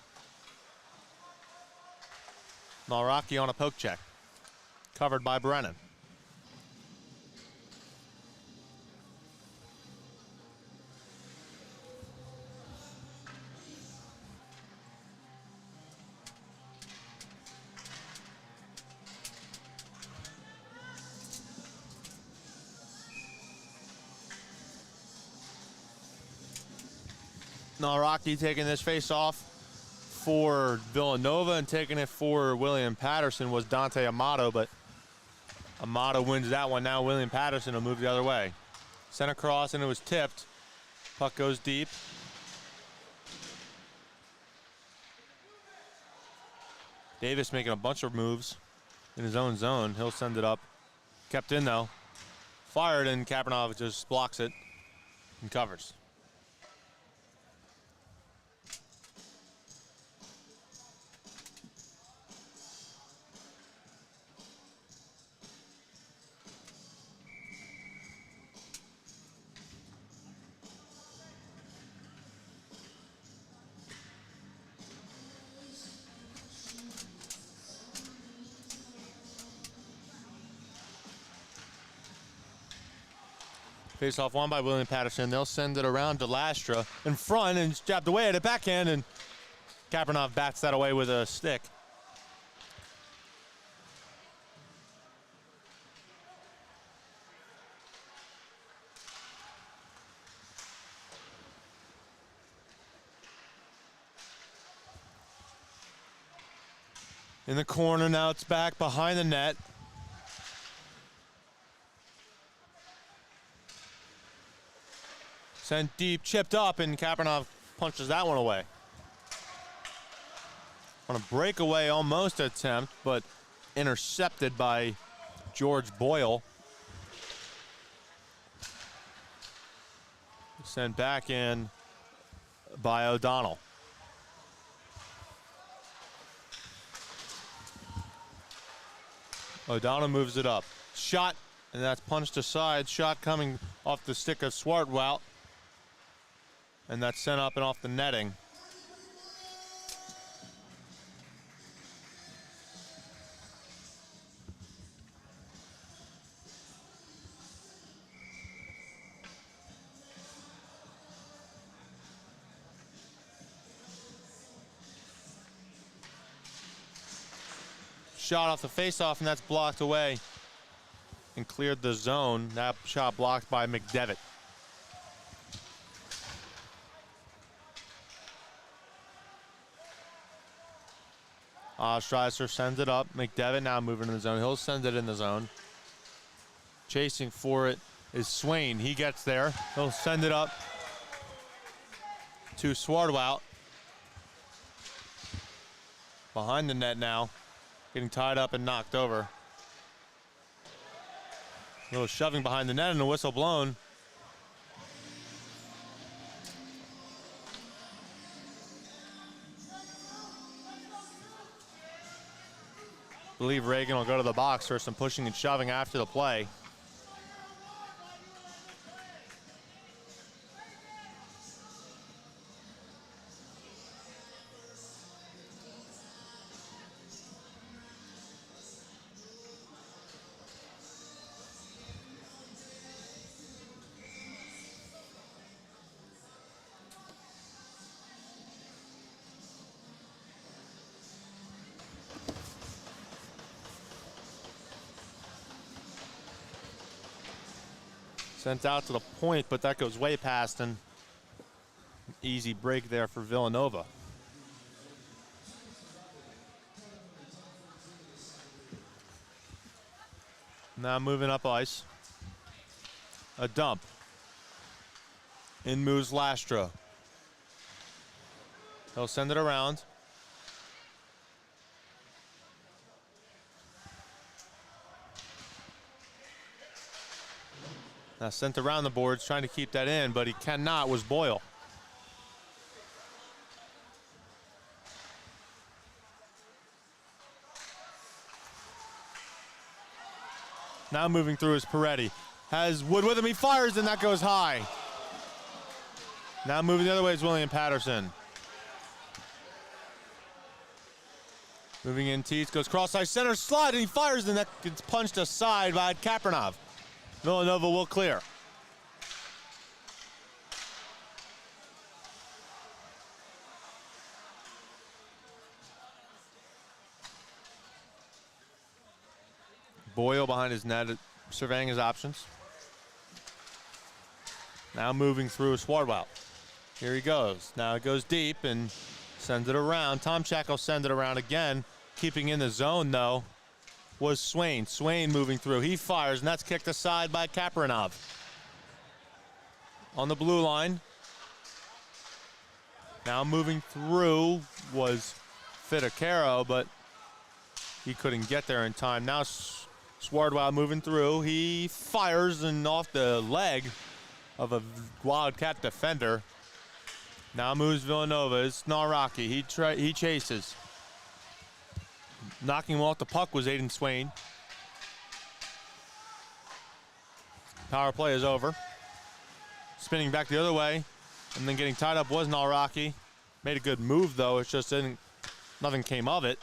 Malraki on a poke check. Covered by Brennan. Malraki taking this face off for Villanova, and taking it for William Paterson was Dante Amato, but Amato wins that one. Now William Paterson will move the other way. Sent across and it was tipped. Puck goes deep. Davis making a bunch of moves in his own zone. He'll send it up. Kept in though. Fired, and Kapanov just blocks it and covers. Face off won by William Paterson. They'll send it around to Lastra in front and jabbed away at a backhand, and Kapanov bats that away with a stick. In the corner, now it's back behind the net. Sent deep, chipped up, and Kapanov punches that one away. On a breakaway almost attempt, but intercepted by George Boyle. Sent back in by O'Donnell. O'Donnell moves it up. Shot, and that's punched aside. Shot coming off the stick of Swartwout. And that's sent up and off the netting. Shot off the face-off, and that's blocked away and cleared the zone. That shot blocked by McDevitt. Ostricer sends it up. McDevitt now moving in the zone. He'll send it in the zone. Chasing for it is Swain. He gets there. He'll send it up to Swartwout. Behind the net now. Getting tied up and knocked over. A little shoving behind the net and a whistle blown. I believe Reagan will go to the box for some pushing and shoving after the play. Sent out to the point, but that goes way past, and easy break there for Villanova. Now moving up ice. A dump. In moves Lastra. He'll send it around. Now sent around the boards, trying to keep that in, but he cannot, was Boyle. Now moving through is Peretti. Has Wood with him, he fires, and that goes high. Now moving the other way is William Paterson. Moving in, Teets goes cross-side center, slide, and he fires, and that gets punched aside by Kapranov. Villanova will clear. Boyle behind his net, surveying his options. Now moving through Swardwell. Here he goes. Now it goes deep and sends it around. Tomchak will send it around again. Keeping in the zone, though, was Swain. Swain moving through. He fires, and that's kicked aside by Kapranov. On the blue line. Now moving through was Fidacaro, but he couldn't get there in time. Now Swardwell moving through. He fires, and off the leg of a Wildcat defender. Now moves Villanova. It's Naraki. He chases. Knocking him off the puck was Aiden Swain. Power play is over. Spinning back the other way, and then getting tied up was Naraki. Made a good move, though. It just didn't. Nothing came of it.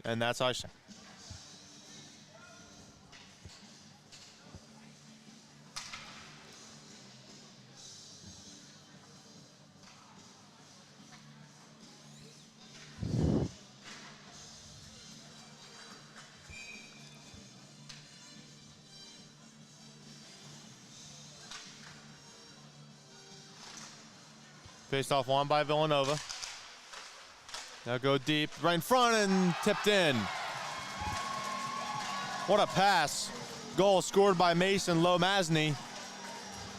And that's icing. Faced off one by Villanova. Now go deep, right in front and tipped in. What a pass. Goal scored by Mason Lomasny.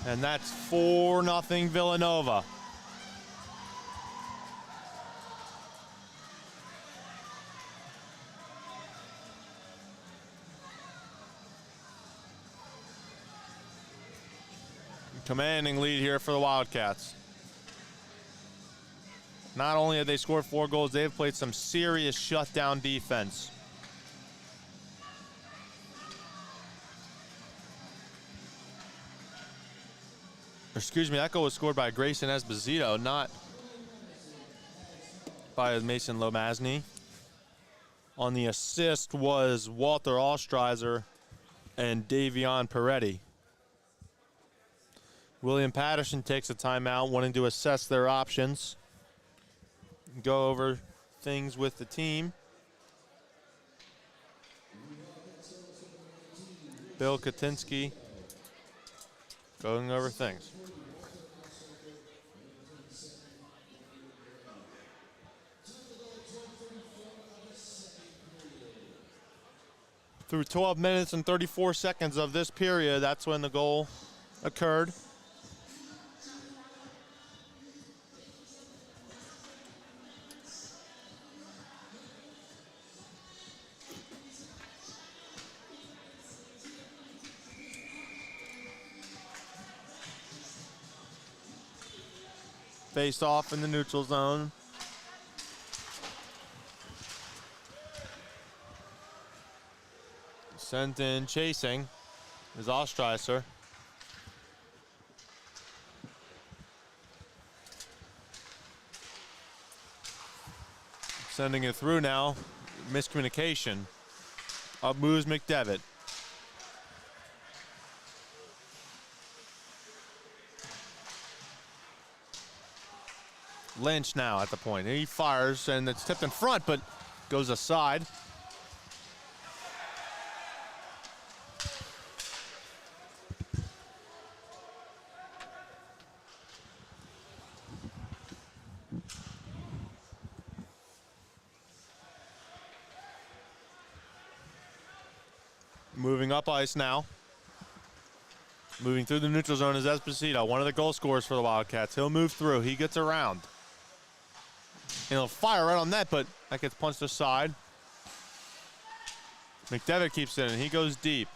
And that's 4-0 Villanova. Commanding lead here for the Wildcats. Not only have they scored 4 goals, they've played some serious shutdown defense. Excuse me, that goal was scored by Grayson Esposito, not by Mason Lomasny. On the assist was Walter Ostreiser and Davion Peretti. William Paterson takes a timeout, wanting to assess their options. Go over things with the team. Bill Katinsky going over things. Through 12 minutes and 34 seconds of this period, that's when the goal occurred. Faced off in the neutral zone. Sent in chasing is Ostreiser. Sending it through now. Miscommunication. Up moves McDevitt. Lynch now at the point. He fires, and it's tipped in front, but goes aside. Moving up ice now. Moving through the neutral zone is Esposito, one of the goal scorers for the Wildcats. He'll move through. He gets around. And he'll fire right on net, but that gets punched aside. McDevitt keeps it in. He goes deep.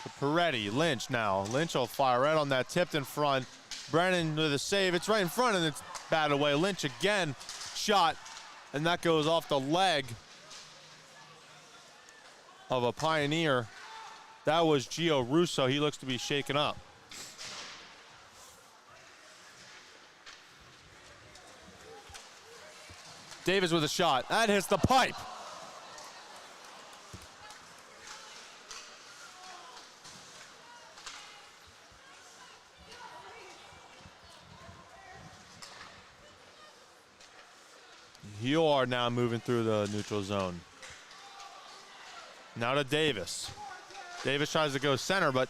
To Peretti. Lynch now. Lynch will fire right on that. Tipped in front. Brennan with a save. It's right in front, and it's batted away. Lynch again. Shot. And that goes off the leg of a pioneer. That was Gio Russo. He looks to be shaken up. Davis with a shot. That hits the pipe. You are now moving through the neutral zone. Now to Davis. Davis tries to go center, but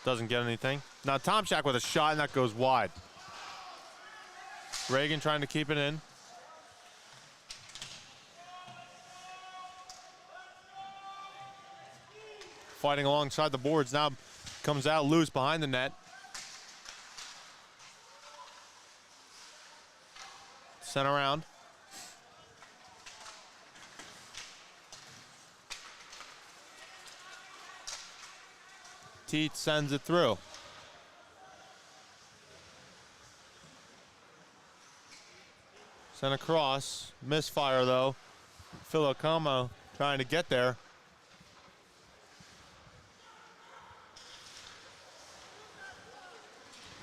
doesn't get anything. Now Tomczak with a shot, and that goes wide. Reagan trying to keep it in. Fighting alongside the boards. Now comes out loose behind the net. Sent around. Teat sends it through. Sent across. Misfire though. Filocamo trying to get there.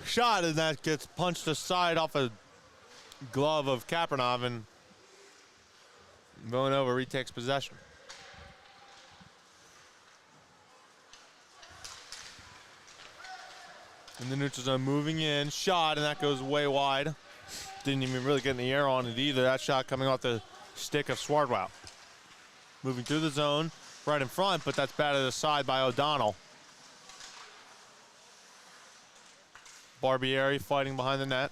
Shot, and that gets punched aside off a glove of Kapernov, and Villanova retakes possession. In the neutral zone, moving in, shot, and that goes way wide. Didn't even really get in the air on it either. That shot coming off the stick of Swardwow. Moving through the zone, right in front, but that's batted aside by O'Donnell. Barbieri fighting behind the net.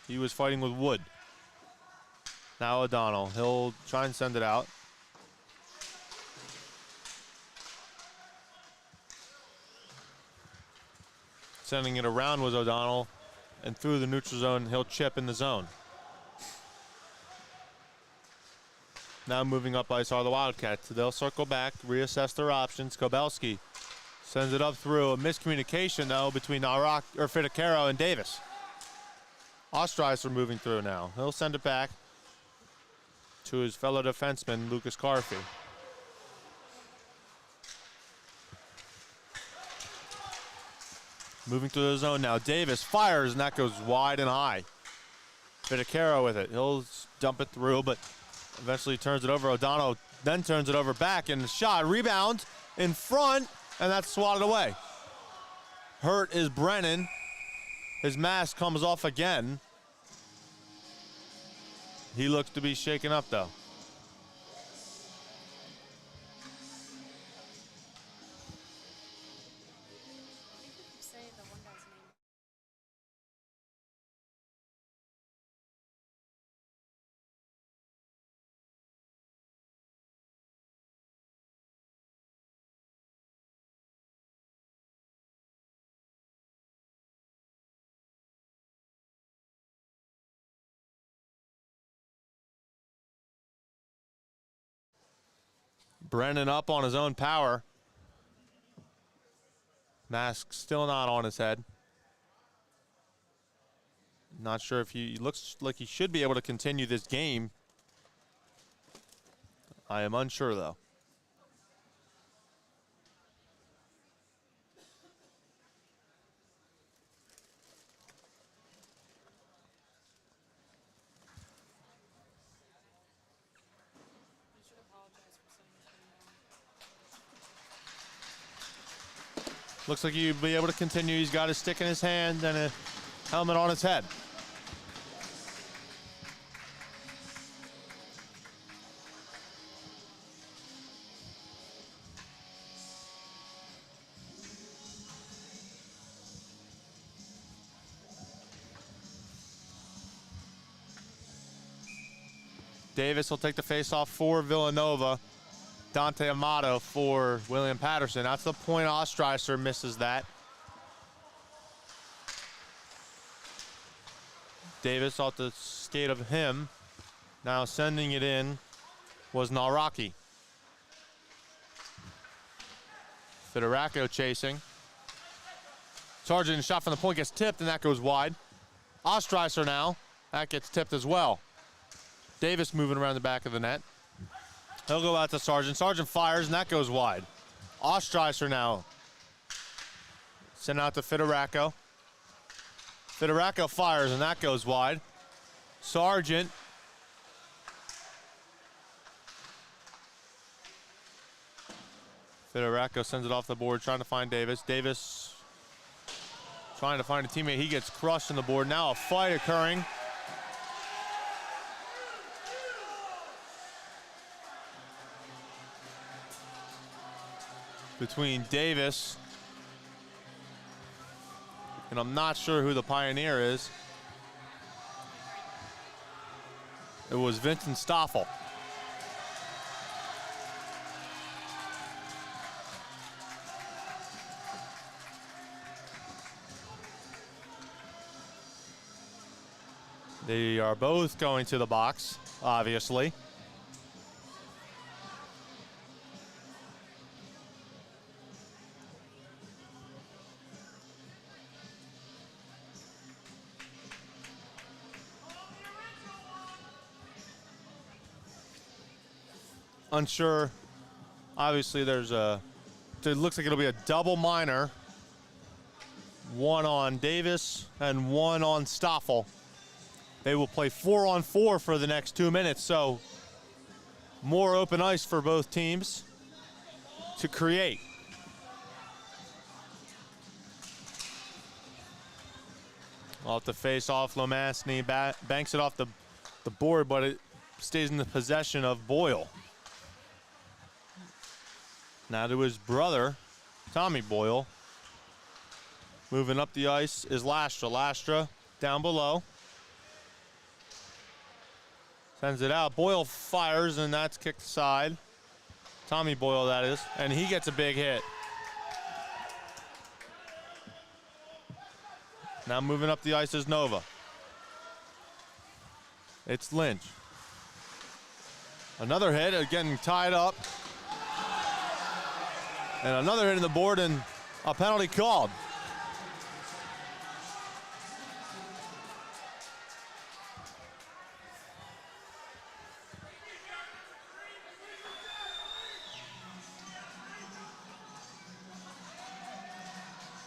He was fighting with Wood. Now O'Donnell, he'll try and send it out. Sending it around was O'Donnell, and through the neutral zone, he'll chip in the zone. Now moving up ice are the Wildcats. They'll circle back, reassess their options. Kobelski sends it up through. A miscommunication, though, between Fidecaro and Davis. Ostreiser moving through now. He'll send it back to his fellow defenseman, Lucas Carfey. Moving through the zone now. Davis fires, and that goes wide and high. Fidecaro with it. He'll dump it through, but eventually turns it over. O'Donnell then turns it over back, and the shot. Rebound in front, and that's swatted away. Hurt is Brennan. His mask comes off again. He looks to be shaken up, though. Brennan up on his own power. Mask still not on his head. Not sure if he looks like he should be able to continue this game. I am unsure, though. Looks like he'd be able to continue. He's got a stick in his hand and a helmet on his head. Davis will take the face-off for Villanova. Dante Amato for William Paterson. That's the point. Ostreiser misses that. Davis off the skate of him. Now sending it in was Nalraki. Federaco chasing. Sargent shot from the point gets tipped, and that goes wide. Ostreiser now. That gets tipped as well. Davis moving around the back of the net. He'll go out to Sargent. Sargent fires, and that goes wide. Ostreicher now. Sent out to Federico. Federico fires, and that goes wide. Sargent. Federico sends it off the board, trying to find Davis. Davis trying to find a teammate. He gets crushed on the board. Now a fight occurring. Between Davis, and I'm not sure who the pioneer is. It was Vincent Stoffel. They are both going to the box, obviously. Unsure. Obviously, it looks like it'll be a double minor. One on Davis and one on Stoffel. They will play 4-on-4 for the next 2 minutes, so more open ice for both teams to create. Off the face-off, Lomasny banks it off the board, but it stays in the possession of Boyle. Now to his brother, Tommy Boyle. Moving up the ice is Lastra. Lastra down below. Sends it out. Boyle fires, and that's kicked aside. Tommy Boyle, that is. And he gets a big hit. Now moving up the ice is Nova. It's Lynch. Another hit, again tied up. And another hit in the board, and a penalty called.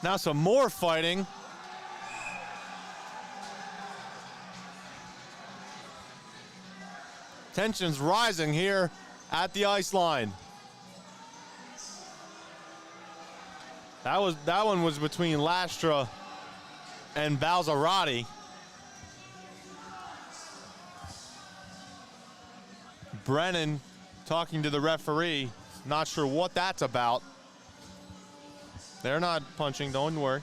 Now some more fighting. Tensions rising here at the ice line. That one was between Lastra and Balzarati. Brennan talking to the referee, not sure what that's about. They're not punching, don't worry.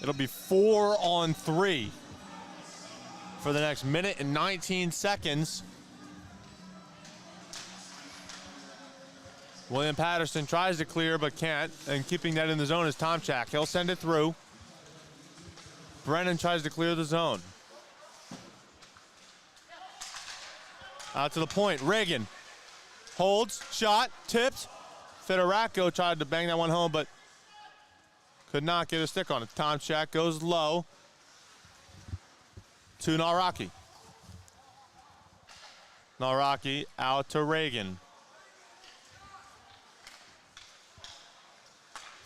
It'll be 4-on-3 for the next minute and 19 seconds. William Paterson tries to clear but can't, and keeping that in the zone is Tomchak. He'll send it through. Brennan tries to clear the zone. Out to the point, Reagan holds, shot, tipped. Federico tried to bang that one home, but could not get a stick on it. Tomchak goes low to Naraki. Naraki out to Reagan.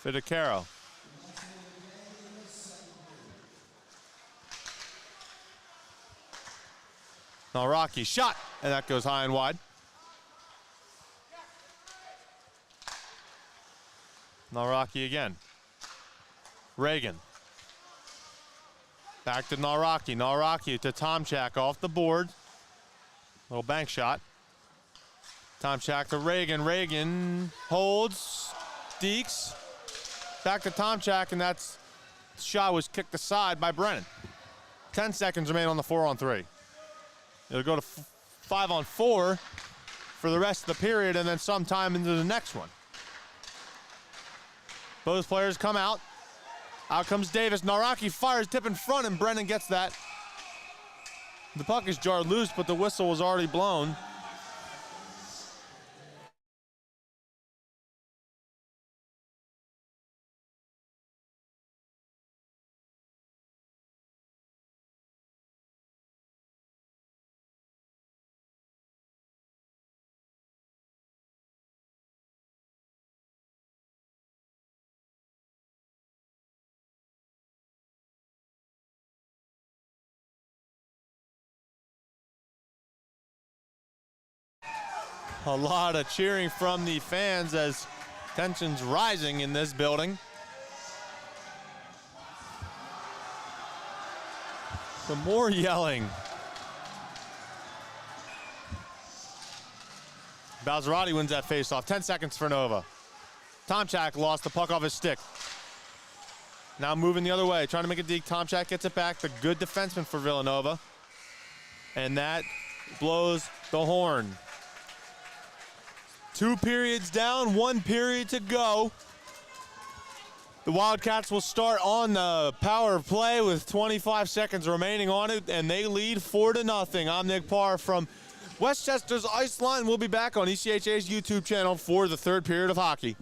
Fidecaro. Naraki shot, and that goes high and wide. Naraki again. Reagan. Back to Naraki. Naraki to Tomchak off the board. Little bank shot. Tomchak to Reagan. Reagan holds. Deeks. Back to Tomchak, and that shot was kicked aside by Brennan. 10 seconds remain on the 4-on-3. It'll go to 5-on-4 for the rest of the period, and then sometime into the next one. Both players come out. Out comes Davis. Naraki fires, tip in front, and Brennan gets that. The puck is jarred loose, but the whistle was already blown. A lot of cheering from the fans as tension's rising in this building. Some more yelling. Balzerati wins that faceoff. 10 seconds for Nova. Tomczak lost the puck off his stick. Now moving the other way, trying to make a deke. Tomczak gets it back. The good defenseman for Villanova. And that blows the horn. 2 periods down, 1 period to go. The Wildcats will start on the power play with 25 seconds remaining on it, and they lead 4-0. I'm Nick Parr from Westchester's Ice Line. We'll be back on ECHA's YouTube channel for the 3rd period of hockey.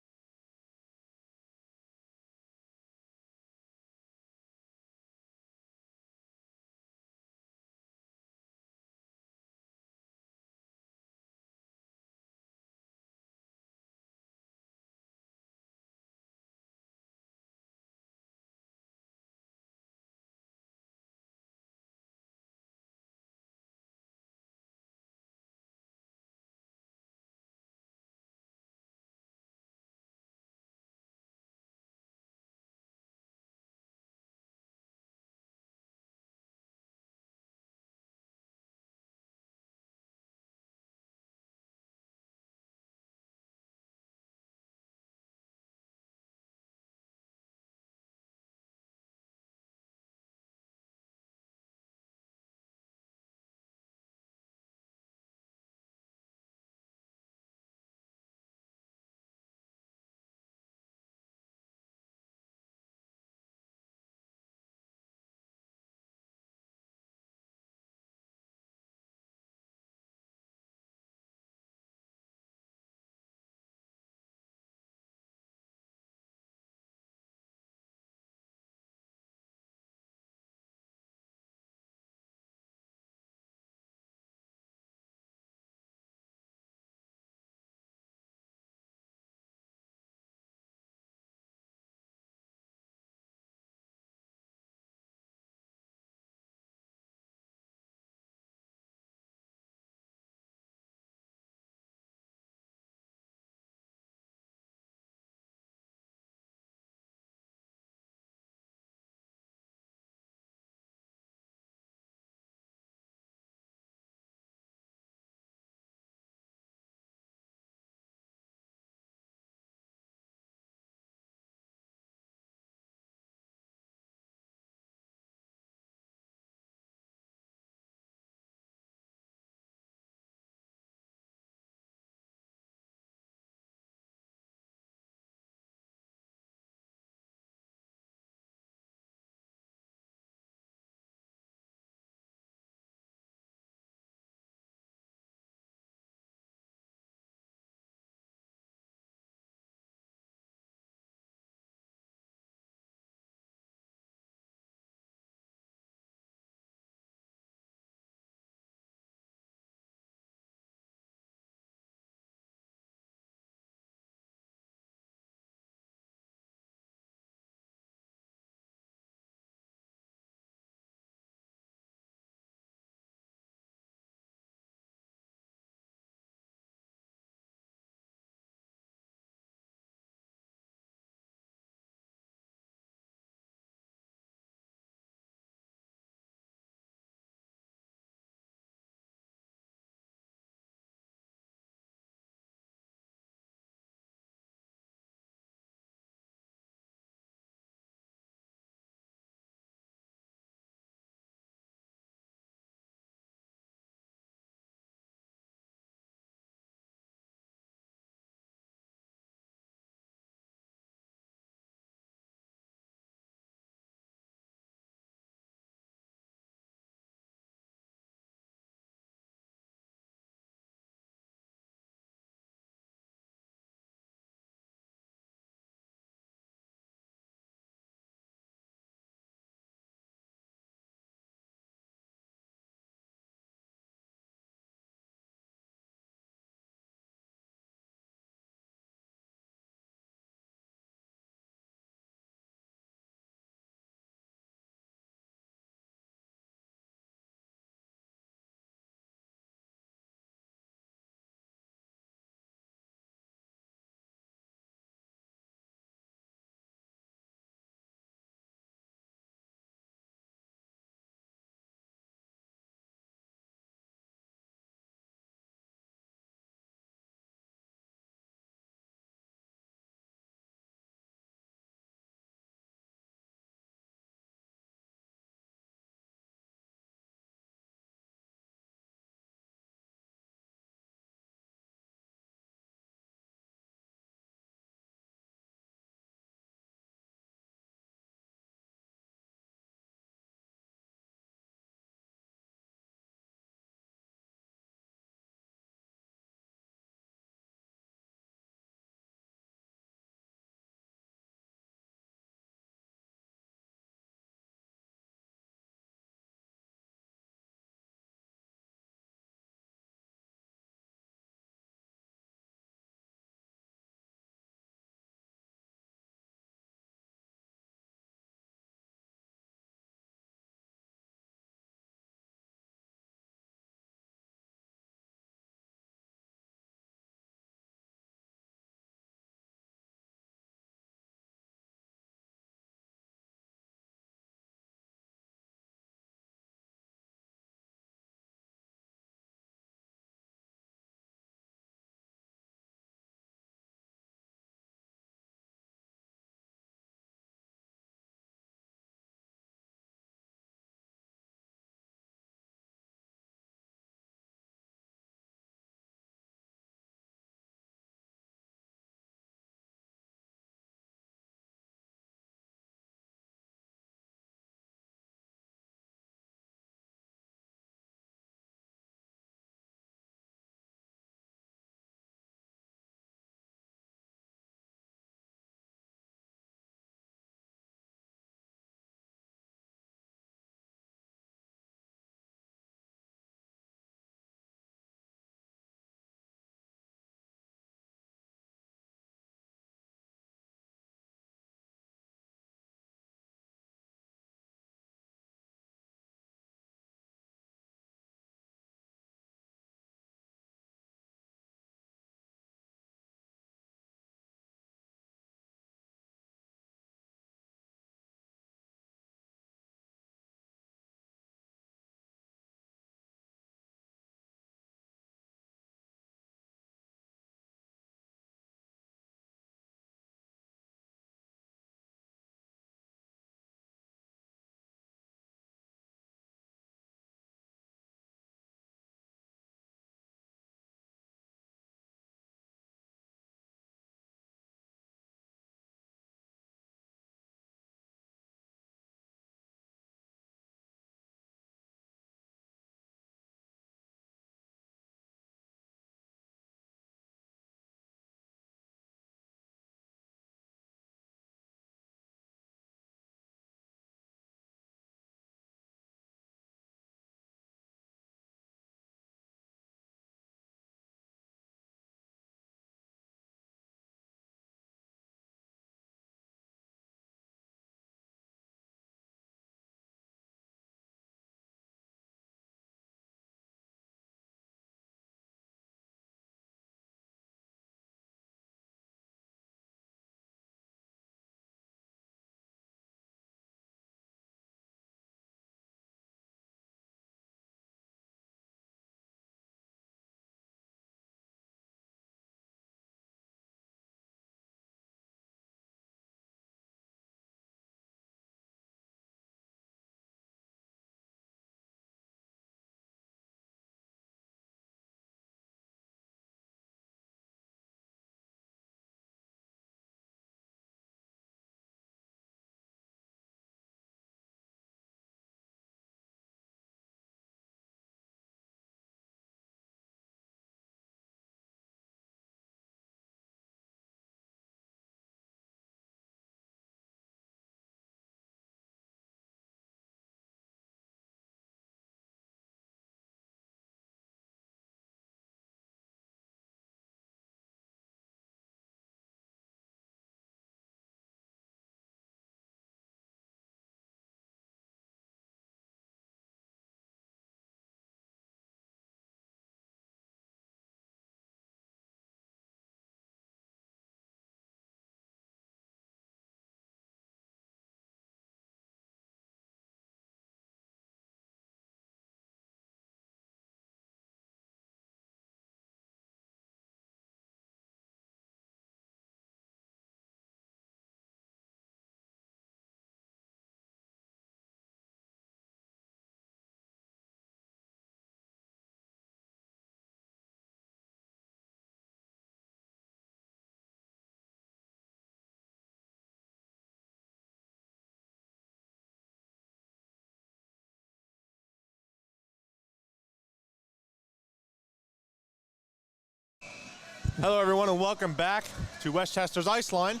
Hello, everyone, and welcome back to Westchester's Ice Line.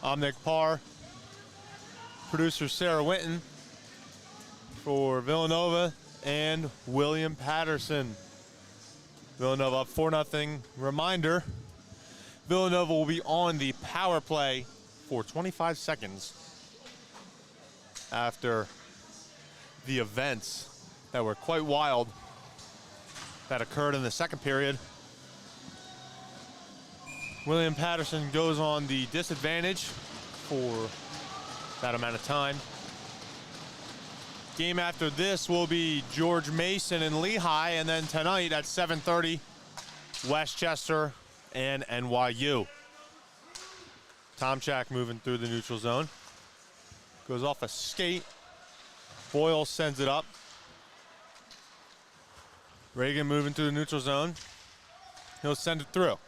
I'm Nick Parr, producer Sarah Winton for Villanova and William Paterson. Villanova up 4-0. Reminder, Villanova will be on the power play for 25 seconds after the events that were quite wild that occurred in the second period. William Paterson goes on the disadvantage for that amount of time. Game after this will be George Mason and Lehigh, and then tonight at 7:30, Westchester and NYU. Tomchak moving through the neutral zone. Goes off a skate. Boyle sends it up. Reagan moving through the neutral zone. He'll send it through.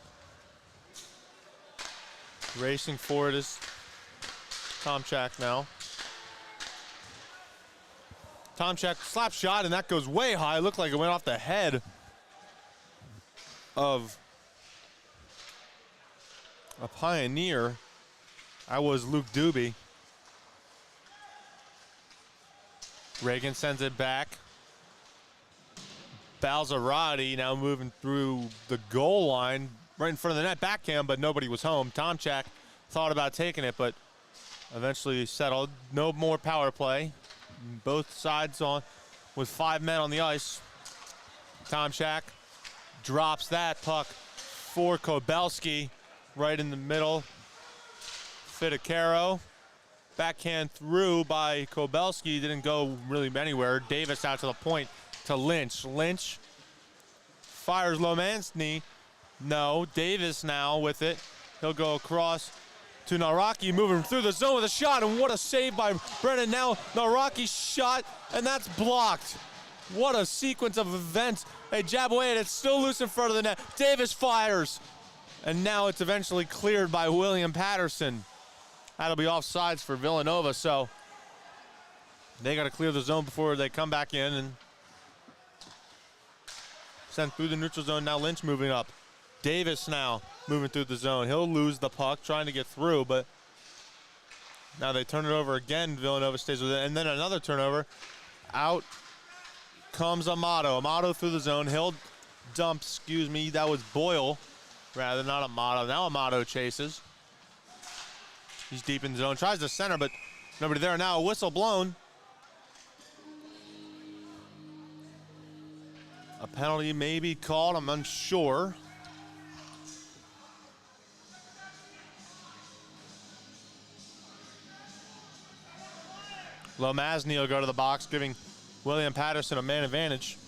Racing for it is Tomchak now. Tomchak slap shot, and that goes way high. Looked like it went off the head of a Pioneer. That was Luke Doobie. Reagan sends it back. Balzarati now moving through the goal line, right in front of the net, backhand, but nobody was home. Tomchak thought about taking it, but eventually settled. No more power play. Both sides on with 5 men on the ice. Tomchak drops that puck for Kobelski right in the middle. Fidecaro. Backhand through by Kobelski. Didn't go really anywhere. Davis out to the point to Lynch. Lynch fires Lomansny. No, Davis now with it. He'll go across to Naraki, moving through the zone with a shot, and what a save by Brennan. Now Naraki's shot, and that's blocked. What a sequence of events. They jab away, and it's still loose in front of the net. Davis fires, and now it's eventually cleared by William Paterson. That'll be offsides for Villanova, so they got to clear the zone before they come back in and send through the neutral zone. Now Lynch moving up. Davis now moving through the zone. He'll lose the puck, trying to get through, but now they turn it over again. Villanova stays with it, and then another turnover. Out comes Amato. Amato through the zone. He'll dump, that was Boyle, rather, not Amato. Now Amato chases. He's deep in the zone, tries to center, but nobody there. Now a whistle blown. A penalty may be called, I'm unsure. Lomasny will go to the box, giving William Paterson a man advantage.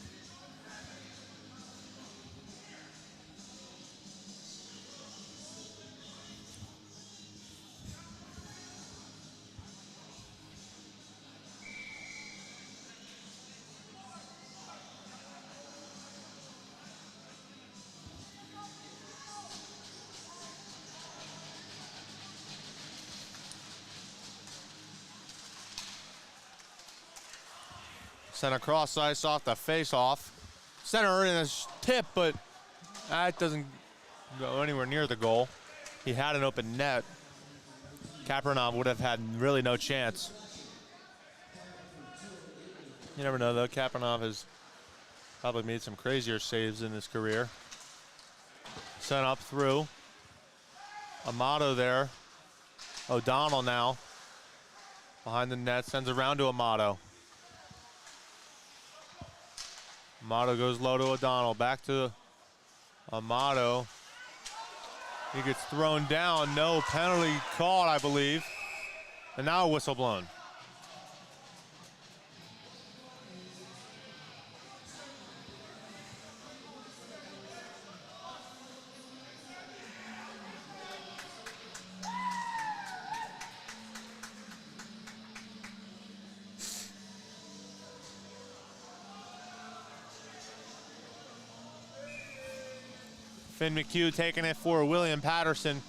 Sent across ice off the face-off. Center in a tip, but that doesn't go anywhere near the goal. He had an open net. Kapranov would have had really no chance. You never know, though. Kapranov has probably made some crazier saves in his career. Sent up through. Amato there. O'Donnell now behind the net, sends around to Amato. Amato goes low to O'Donnell, back to Amato. He gets thrown down, no penalty called, I believe. And now a whistle blown. Finn McHugh taking it for William Paterson.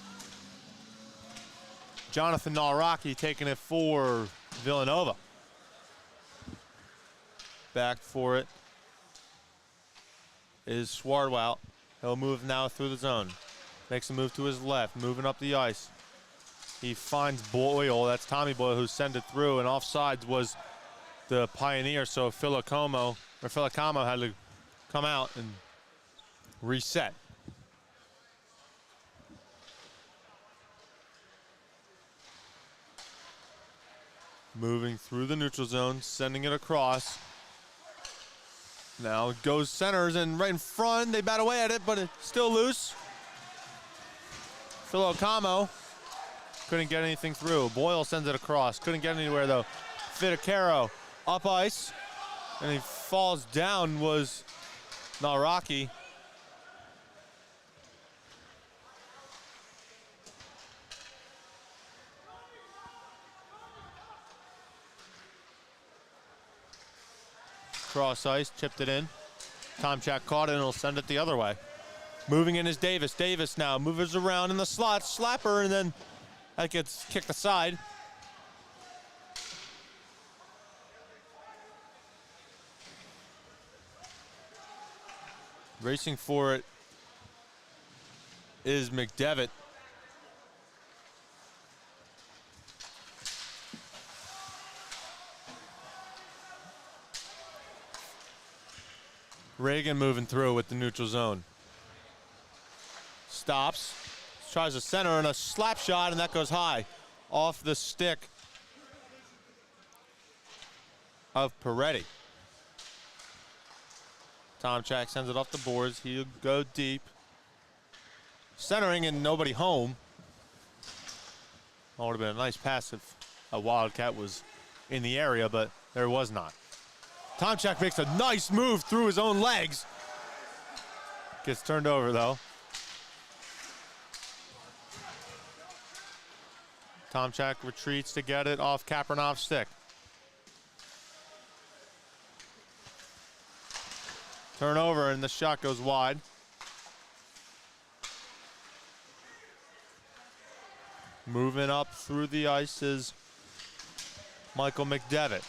Jonathan Nalraki taking it for Villanova. Back for it is Swardwout. He'll move now through the zone. Makes a move to his left, moving up the ice. He finds Boyle, that's Tommy Boyle, who sent it through, and offsides was the Pioneer, so Filacamo had to come out and reset. Moving through the neutral zone, sending it across. Now it goes centers and right in front. They bat away at it, but it's still loose. Filacamo couldn't get anything through. Boyle sends it across. Couldn't get anywhere though. Fidacaro up ice, and he falls down. Was Naraki. Cross ice, chipped it in. Tomchak caught it and will send it the other way. Moving in is Davis. Davis now moves around in the slot, slapper, and then that gets kicked aside. Racing for it is McDevitt. Reagan moving through with the neutral zone. Stops, tries to center and a slap shot, and that goes high off the stick of Peretti. Tomchak sends it off the boards. He'll go deep. Centering and nobody home. That would have been a nice pass if a Wildcat was in the area, but there was not. Tomchak makes a nice move through his own legs. Gets turned over though. Tomchak retreats to get it off Kapernov's stick. Turnover and the shot goes wide. Moving up through the ice is Michael McDevitt.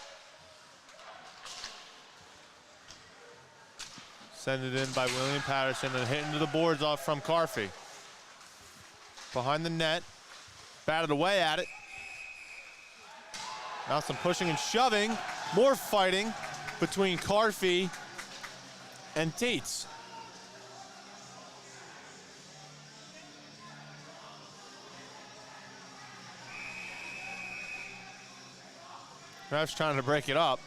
Send it in by William Paterson and hitting to the boards off from Carfey. Behind the net, batted away at it. Now some pushing and shoving, more fighting between Carfey and Tates. Ref's trying to break it up.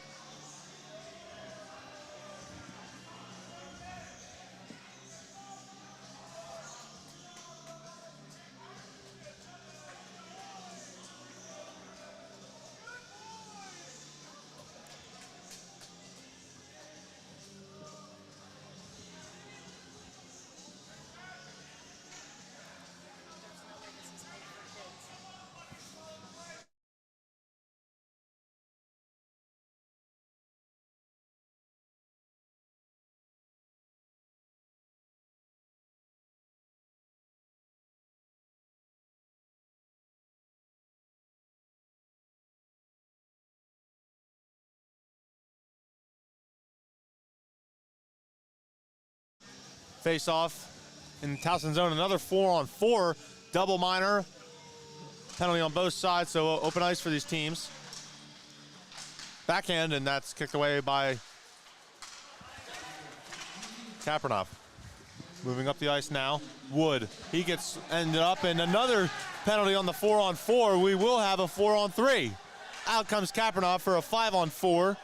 Face off in the Towson zone, another 4-on-4, double minor. Penalty on both sides, so open ice for these teams. Backhand, and that's kicked away by Kapernov. Moving up the ice now, Wood. He gets ended up in another penalty on the 4-on-4. We will have a 4-on-3. Out comes Kapernov for a 5-on-4.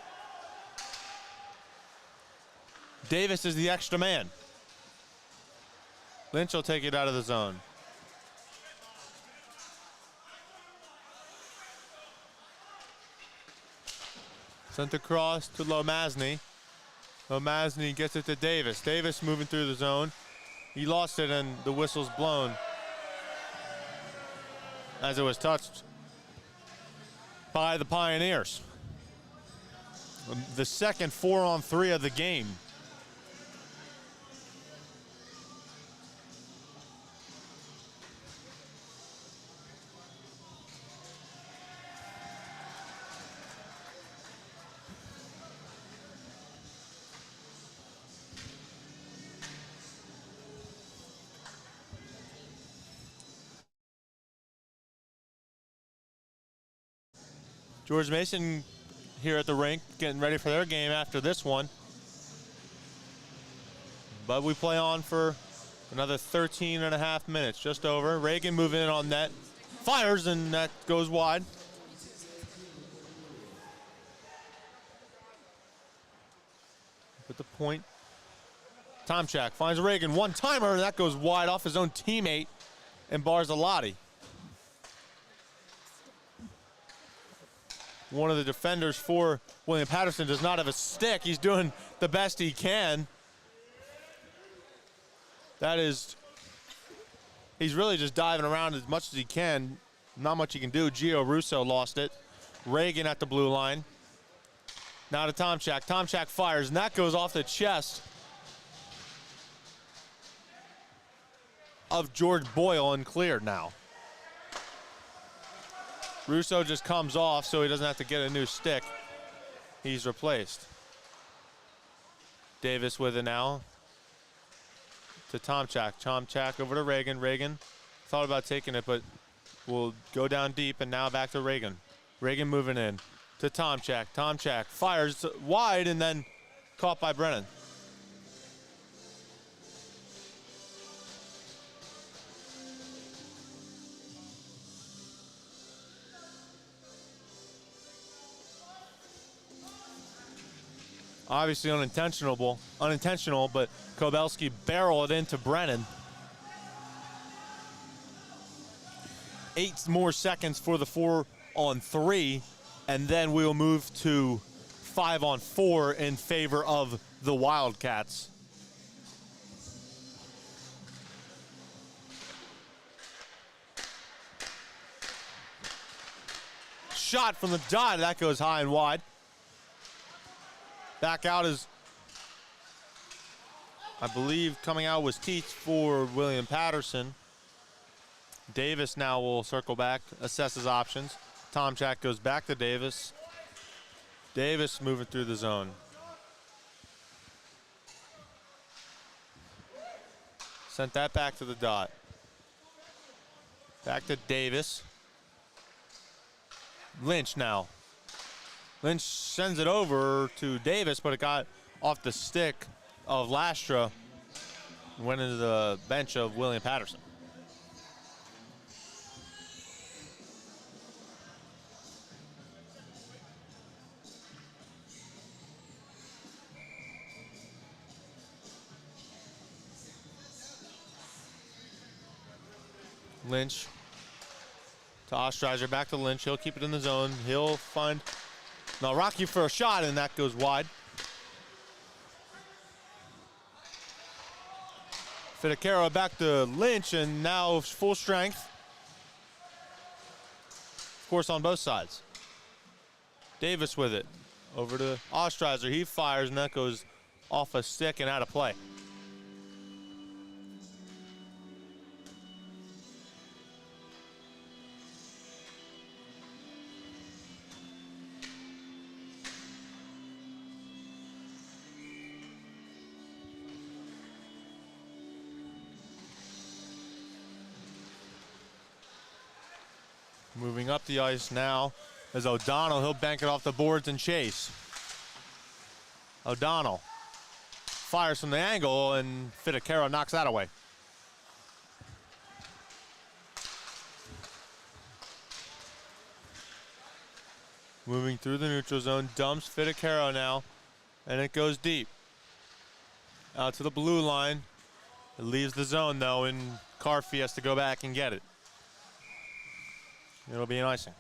Davis is the extra man. Lynch will take it out of the zone. Sent across to Lomasny. Lomasny gets it to Davis. Davis moving through the zone. He lost it and the whistle's blown as it was touched by the Pioneers. The second 4-on-3 of the game. George Mason here at the rink getting ready for their game after this one. But we play on for another 13 and a half minutes, just over. Reagan moving in on net. Fires, and that goes wide. At the point. Tomchak finds Reagan, one-timer, and that goes wide off his own teammate and Barzalotti. One of the defenders for William Paterson does not have a stick. He's doing the best he can. He's really just diving around as much as he can. Not much he can do. Gio Russo lost it. Reagan at the blue line. Now to Tomchak. Tomchak fires, and that goes off the chest of George Boyle and cleared now. Russo just comes off so he doesn't have to get a new stick. He's replaced. Davis with it now to Tomchak. Tomchak over to Reagan. Reagan thought about taking it, but will go down deep, and now back to Reagan. Reagan moving in to Tomchak. Tomchak fires wide and then caught by Brennan. Obviously unintentional, but Kobelski barreled it into Brennan. 8 more seconds for the 4-on-3, and then we'll move to 5-on-4 in favor of the Wildcats. Shot from the dot, that goes high and wide. Back out is, I believe, coming out was Teets for William Paterson. Davis now will circle back, assess his options. Tomchak goes back to Davis. Davis moving through the zone. Sent that back to the dot. Back to Davis. Lynch now. Lynch sends it over to Davis, but it got off the stick of Lastra and went into the bench of William Paterson. Lynch to Ostrizer, back to Lynch. He'll keep it in the zone. He'll find Rocky for a shot, and that goes wide. Fidecaro back to Lynch, and now full strength. Of course, on both sides. Davis with it. Over to Ostrizer. He fires, and that goes off a stick and out of play. Moving up the ice now is O'Donnell. He'll bank it off the boards and chase. O'Donnell fires from the angle, and Fidecaro knocks that away. Moving through the neutral zone, dumps Fidecaro now, and it goes deep. Out to the blue line. It leaves the zone, though, and Carfee has to go back and get it. It'll be an icing.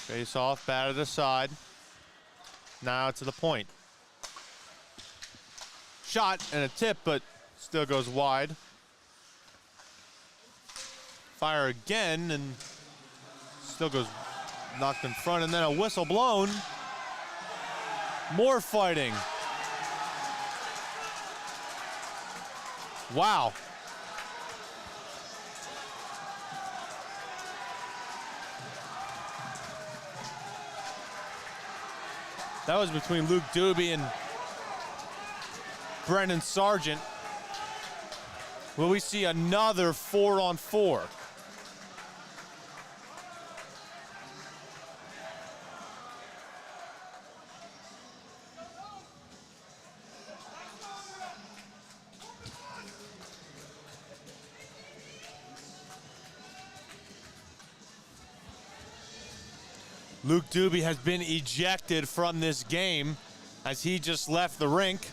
Face off, batted aside. Now to the point. Shot and a tip, but still goes wide. fire again, and still goes knocked in front, and then a whistle blown. More fighting. Wow. That was between Luke Doobie and Brendan Sargent. Will we see another 4-on-4? Luke Doobie has been ejected from this game as he just left the rink.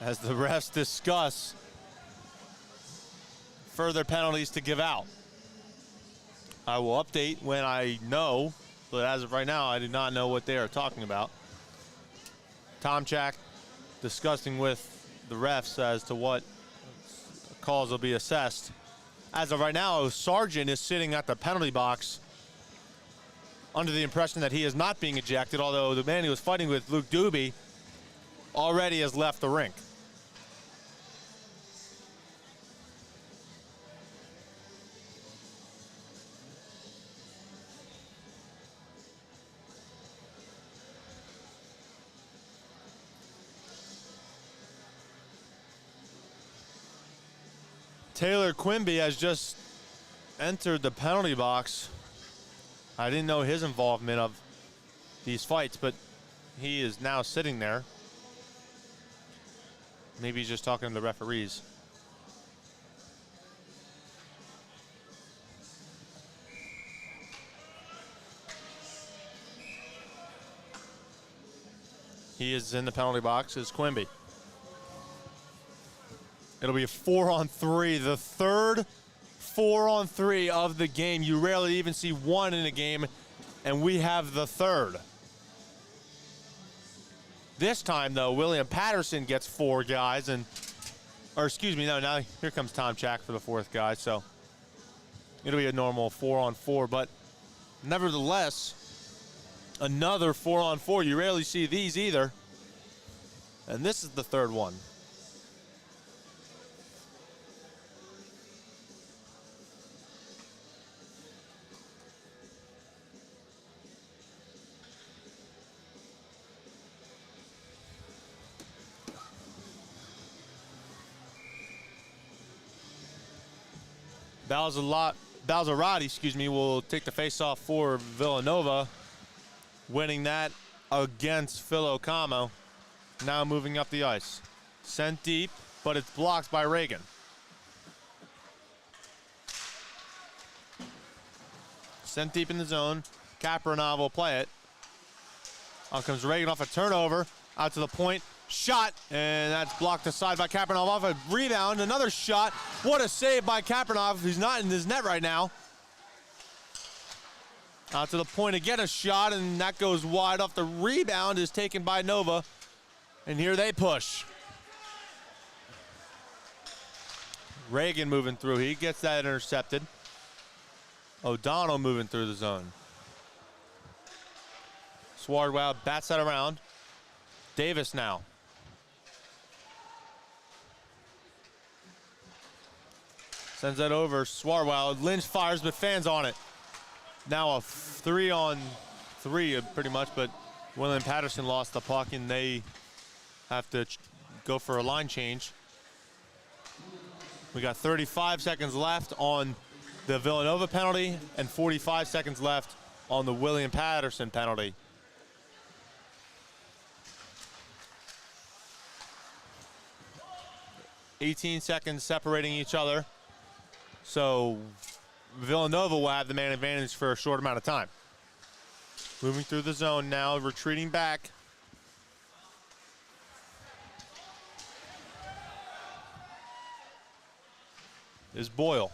As the refs discuss further penalties to give out. I will update when I know, but as of right now, I do not know what they are talking about. Tom Chak discussing with the refs as to what calls will be assessed. As of right now, Sargent is sitting at the penalty box under the impression that he is not being ejected, although the man he was fighting with, Luke Doobie, already has left the rink. Taylor Quimby has just entered the penalty box. I didn't know his involvement of these fights, but he is now sitting there. Maybe he's just talking to the referees. He is in the penalty box, is Quimby. It'll be a 4-on-3, the third 4-on-3 of the game. You rarely even see one in a game, and we have the third. This time, though, William Paterson gets 4 guys, now here comes Tom Chak for the 4th guy, so it'll be a normal 4-on-4, but nevertheless, another 4-on-4. You rarely see these either, and this is the third one. Balzarati, will take the face-off for Villanova, winning that against Phil Okamo. Now moving up the ice. Sent deep, but it's blocked by Reagan. Sent deep in the zone. Kapranov will play it. Out comes Reagan off a turnover. Out to the point. Shot, and that's blocked aside by Kapranov off a rebound. Another shot. What a save by Kapranov, who's not in his net right now. Out to the point again, a shot, and that goes wide off. The rebound is taken by Nova, and here they push. Reagan moving through. He gets that intercepted. O'Donnell moving through the zone. Swardwow bats that around. Davis now. Sends that over. Swardwow. Lynch fires, but fans on it. Now a 3-on-3 pretty much, but William Paterson lost the puck, and they have to go for a line change. We got 35 seconds left on the Villanova penalty and 45 seconds left on the William Paterson penalty. $18 seconds separating each other. So Villanova will have the man advantage for a short amount of time. Moving through the zone now, retreating back. Is Boyle.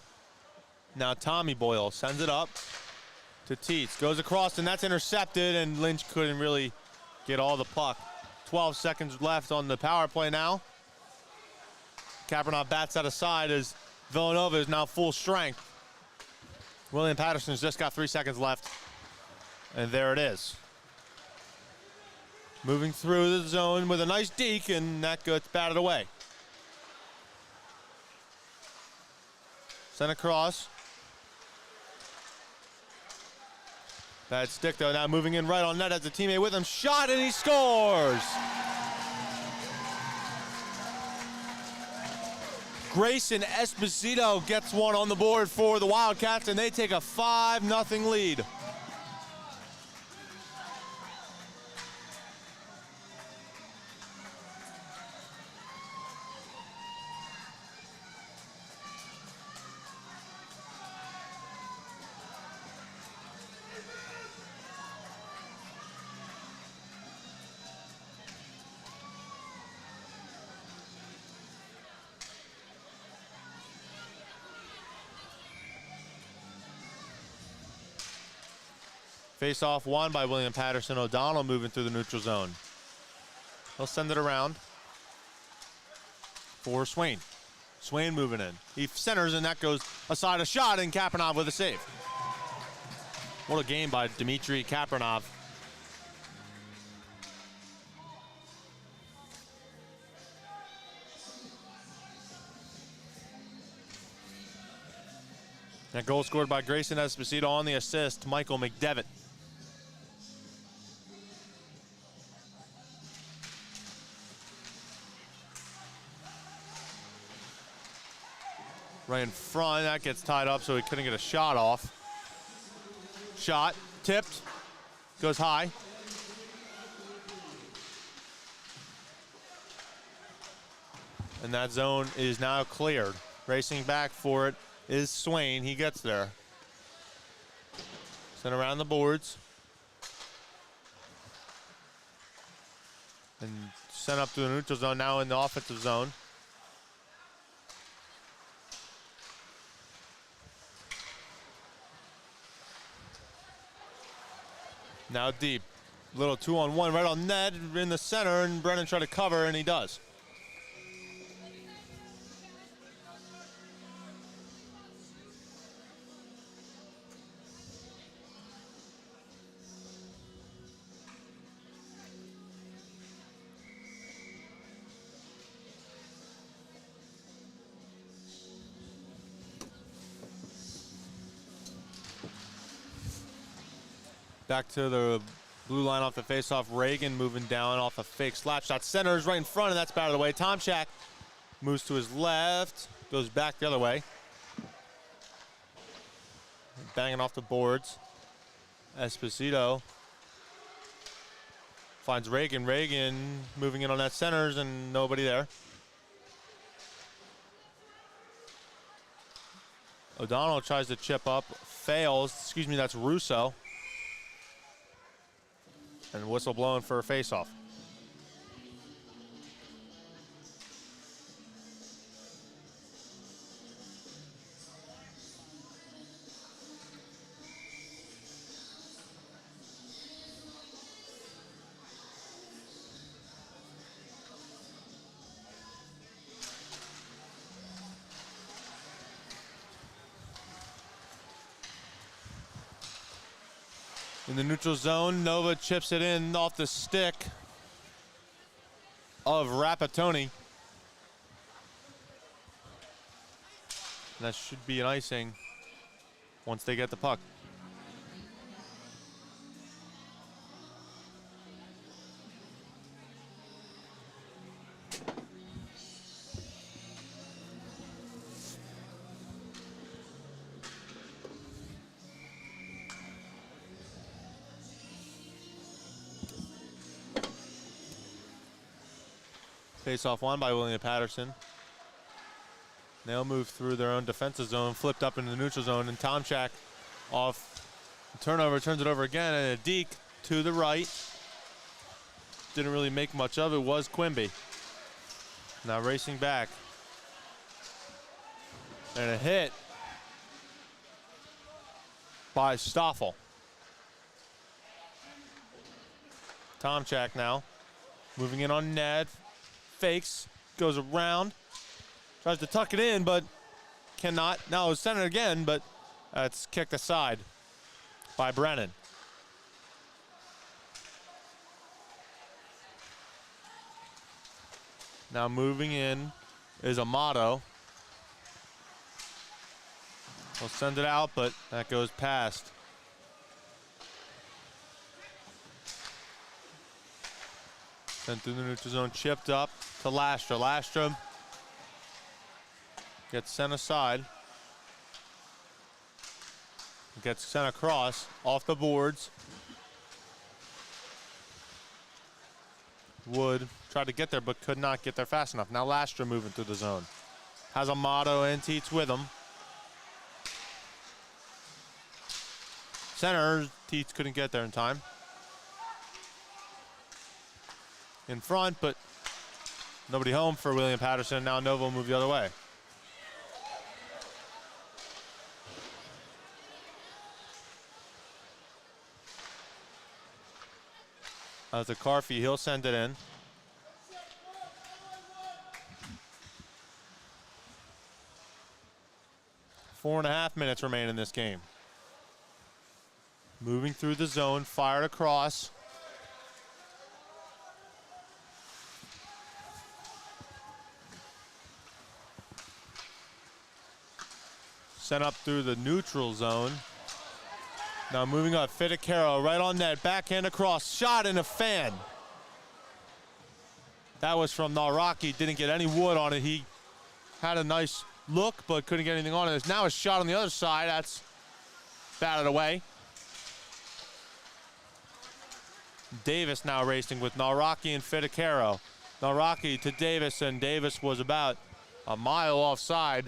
Now Tommy Boyle sends it up to Teets. Goes across, and that's intercepted, and Lynch couldn't really get all the puck. 12 seconds left on the power play now. Kapanov bats out of side as Villanova is now full strength. William Paterson's just got 3 seconds left. And there it is. Moving through the zone with a nice deke, and that gets batted away. Sent across. Bad stick though, now moving in right on net as a teammate with him. Shot, and he scores! Grayson Esposito gets one on the board for the Wildcats, and they take a 5-0 lead. Face-off won by William Paterson. O'Donnell moving through the neutral zone. He'll send it around for Swain. Swain moving in. He centers, and that goes aside a shot, and Kapanov with a save. What a game by Dmitry Kapanov. That goal scored by Grayson Esposito. On the assist, Michael McDevitt. Right in front, that gets tied up so he couldn't get a shot off. Shot, tipped, goes high. And that zone is now cleared. Racing back for it is Swain, he gets there. Sent around the boards. And sent up to the neutral zone, now in the offensive zone. Now deep, little 2-on-1 right on net in the center, and Brennan tried to cover, and he does. Back to the blue line off the faceoff. Reagan moving down off a fake slap shot. Centers right in front, and that's batted away. Tomczak moves to his left, goes back the other way. Banging off the boards. Esposito finds Reagan. Reagan moving in on that centers, and nobody there. O'Donnell tries to chip up, fails. Excuse me, that's Russo. And whistle blowing for a face-off. In the neutral zone, Nova chips it in off the stick of Rapatoni. That should be an icing once they get the puck. Face-off won by William Paterson. They'll move through their own defensive zone, flipped up into the neutral zone, and Tomczak off turnover, turns it over again, and a deke to the right. Didn't really make much of it, was Quimby. Now racing back. And a hit by Stoffel. Tomchak now. Moving in on net. Fakes. Goes around. Tries to tuck it in, but cannot. Now it's centered again, but it's kicked aside by Brennan. Now moving in is Amato. He'll send it out, but that goes past. Sent through the neutral zone, chipped up to Lastra. Lastra gets sent aside. Gets sent across, off the boards. Wood tried to get there, but could not get there fast enough. Now Lastra moving through the zone. Has Amato and Teets with him. Center, Teets couldn't get there in time. In front, but nobody home for William Paterson. Now Nova will move the other way. Out to Carfey, he'll send it in. Four and a half minutes remain in this game. Moving through the zone, fired across. Sent up through the neutral zone. Now moving up, Fidicaro right on net, backhand across, shot in a fan. That was from Naraki, didn't get any wood on it. He had a nice look, but couldn't get anything on it. There's now a shot on the other side, that's batted away. Davis now racing with Naraki and Fidicaro. Naraki to Davis, and Davis was about a mile offside.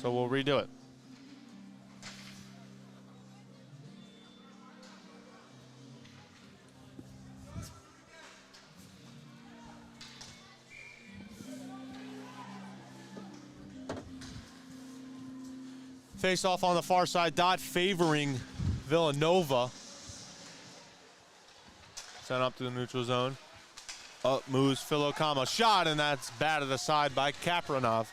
So we'll redo it. Face off on the far side, dot favoring Villanova. Sent up to the neutral zone. Up moves Filokama. Shot, and that's batted aside by Kapranov.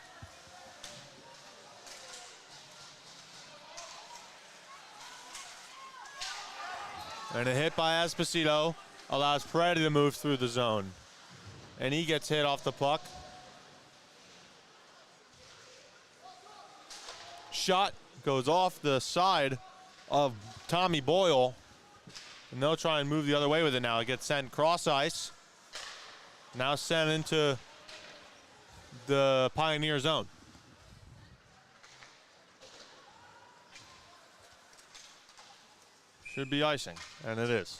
And a hit by Esposito allows Peretti to move through the zone. And he gets hit off the puck. Shot goes off the side of Tommy Boyle. And they'll try and move the other way with it now. It gets sent cross ice. Now sent into the Pioneer zone. Should be icing, and it is.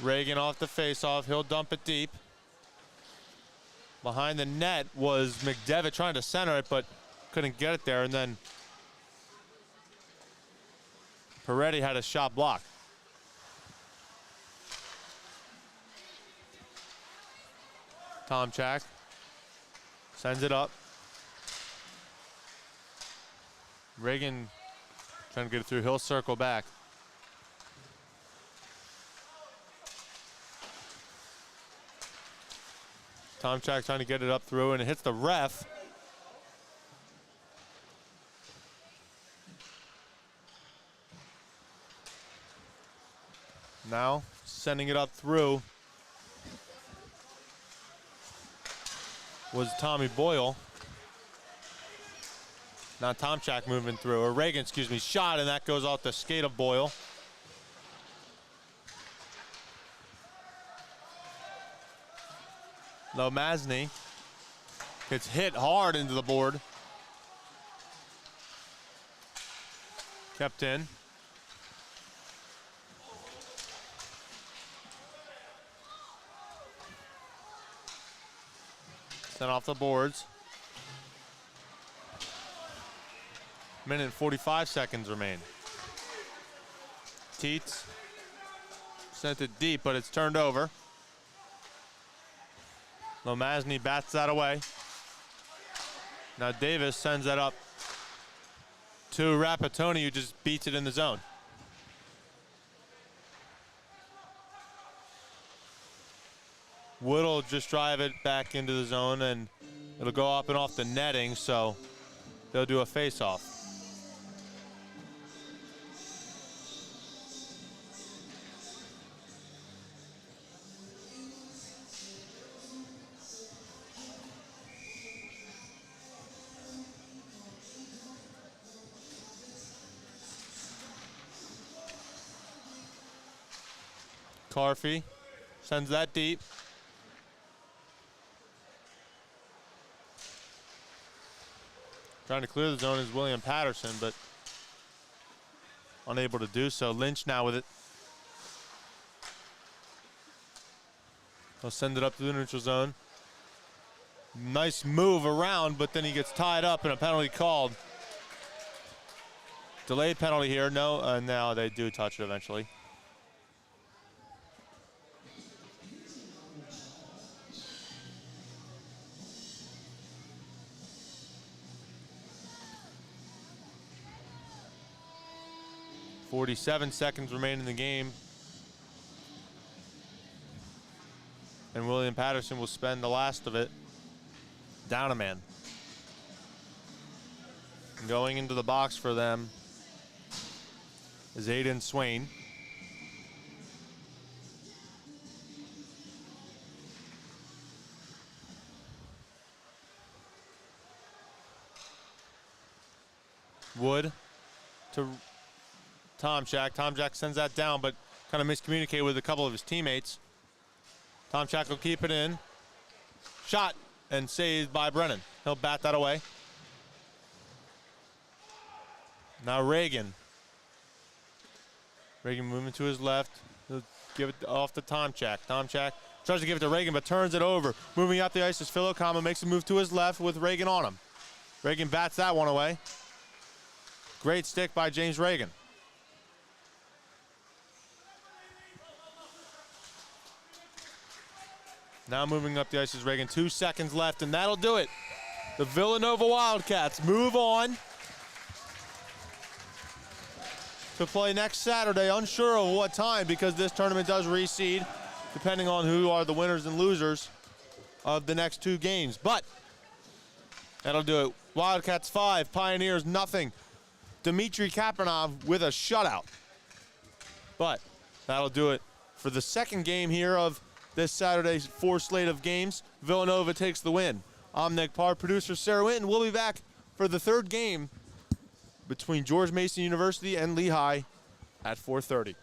Reagan off the faceoff. He'll dump it deep. Behind the net was McDevitt trying to center it, but couldn't get it there. And then Peretti had a shot block. Tomchak sends it up. Reagan trying to get it through. He'll circle back. Tomchak trying to get it up through, and it hits the ref. Now sending it up through was Tommy Boyle. Now Tomchak moving through, or Reagan, excuse me, shot, and that goes off the skate of Boyle. Lomasny gets hit hard into the board. Kept in. Sent off the boards. Minute and 45 seconds remain. Teets sent it deep, but it's turned over. Lomasny bats that away. Now Davis sends that up to Rapatoni, who just beats it in the zone. Wood will just drive it back into the zone, and it'll go up and off the netting, so they'll do a face-off. Carfy sends that deep. Trying to clear the zone is William Paterson, but unable to do so. Lynch now with it. He'll send it up to the neutral zone. Nice move around, but then he gets tied up and a penalty called. Delayed penalty here. No, now they do touch it eventually. .47 seconds remain in the game. And William Paterson will spend the last of it. Down a man. Going into the box for them is Aiden Swain. Wood to Tomczak. Tomczak sends that down, but kind of miscommunicated with a couple of his teammates. Tomczak will keep it in. Shot and saved by Brennan. He'll bat that away. Now Reagan. Reagan moving to his left. He'll give it off to Tomczak. Tomczak tries to give it to Reagan, but turns it over. Moving up the ice is Phil Okama. Makes a move to his left with Reagan on him. Reagan bats that one away. Great stick by James Reagan. Now moving up the ice is Reagan. 2 seconds left, and that'll do it. The Villanova Wildcats move on to play next Saturday. Unsure of what time, because this tournament does reseed, depending on who are the winners and losers of the next 2 games. But that'll do it. Wildcats 5, Pioneers nothing. Dmitry Kapanov with a shutout. But that'll do it for the second game here of this Saturday's 4 slate of games. Villanova takes the win. I'm Nick Parr, producer Sarah Winton. We'll be back for the third game between George Mason University and Lehigh at 4:30.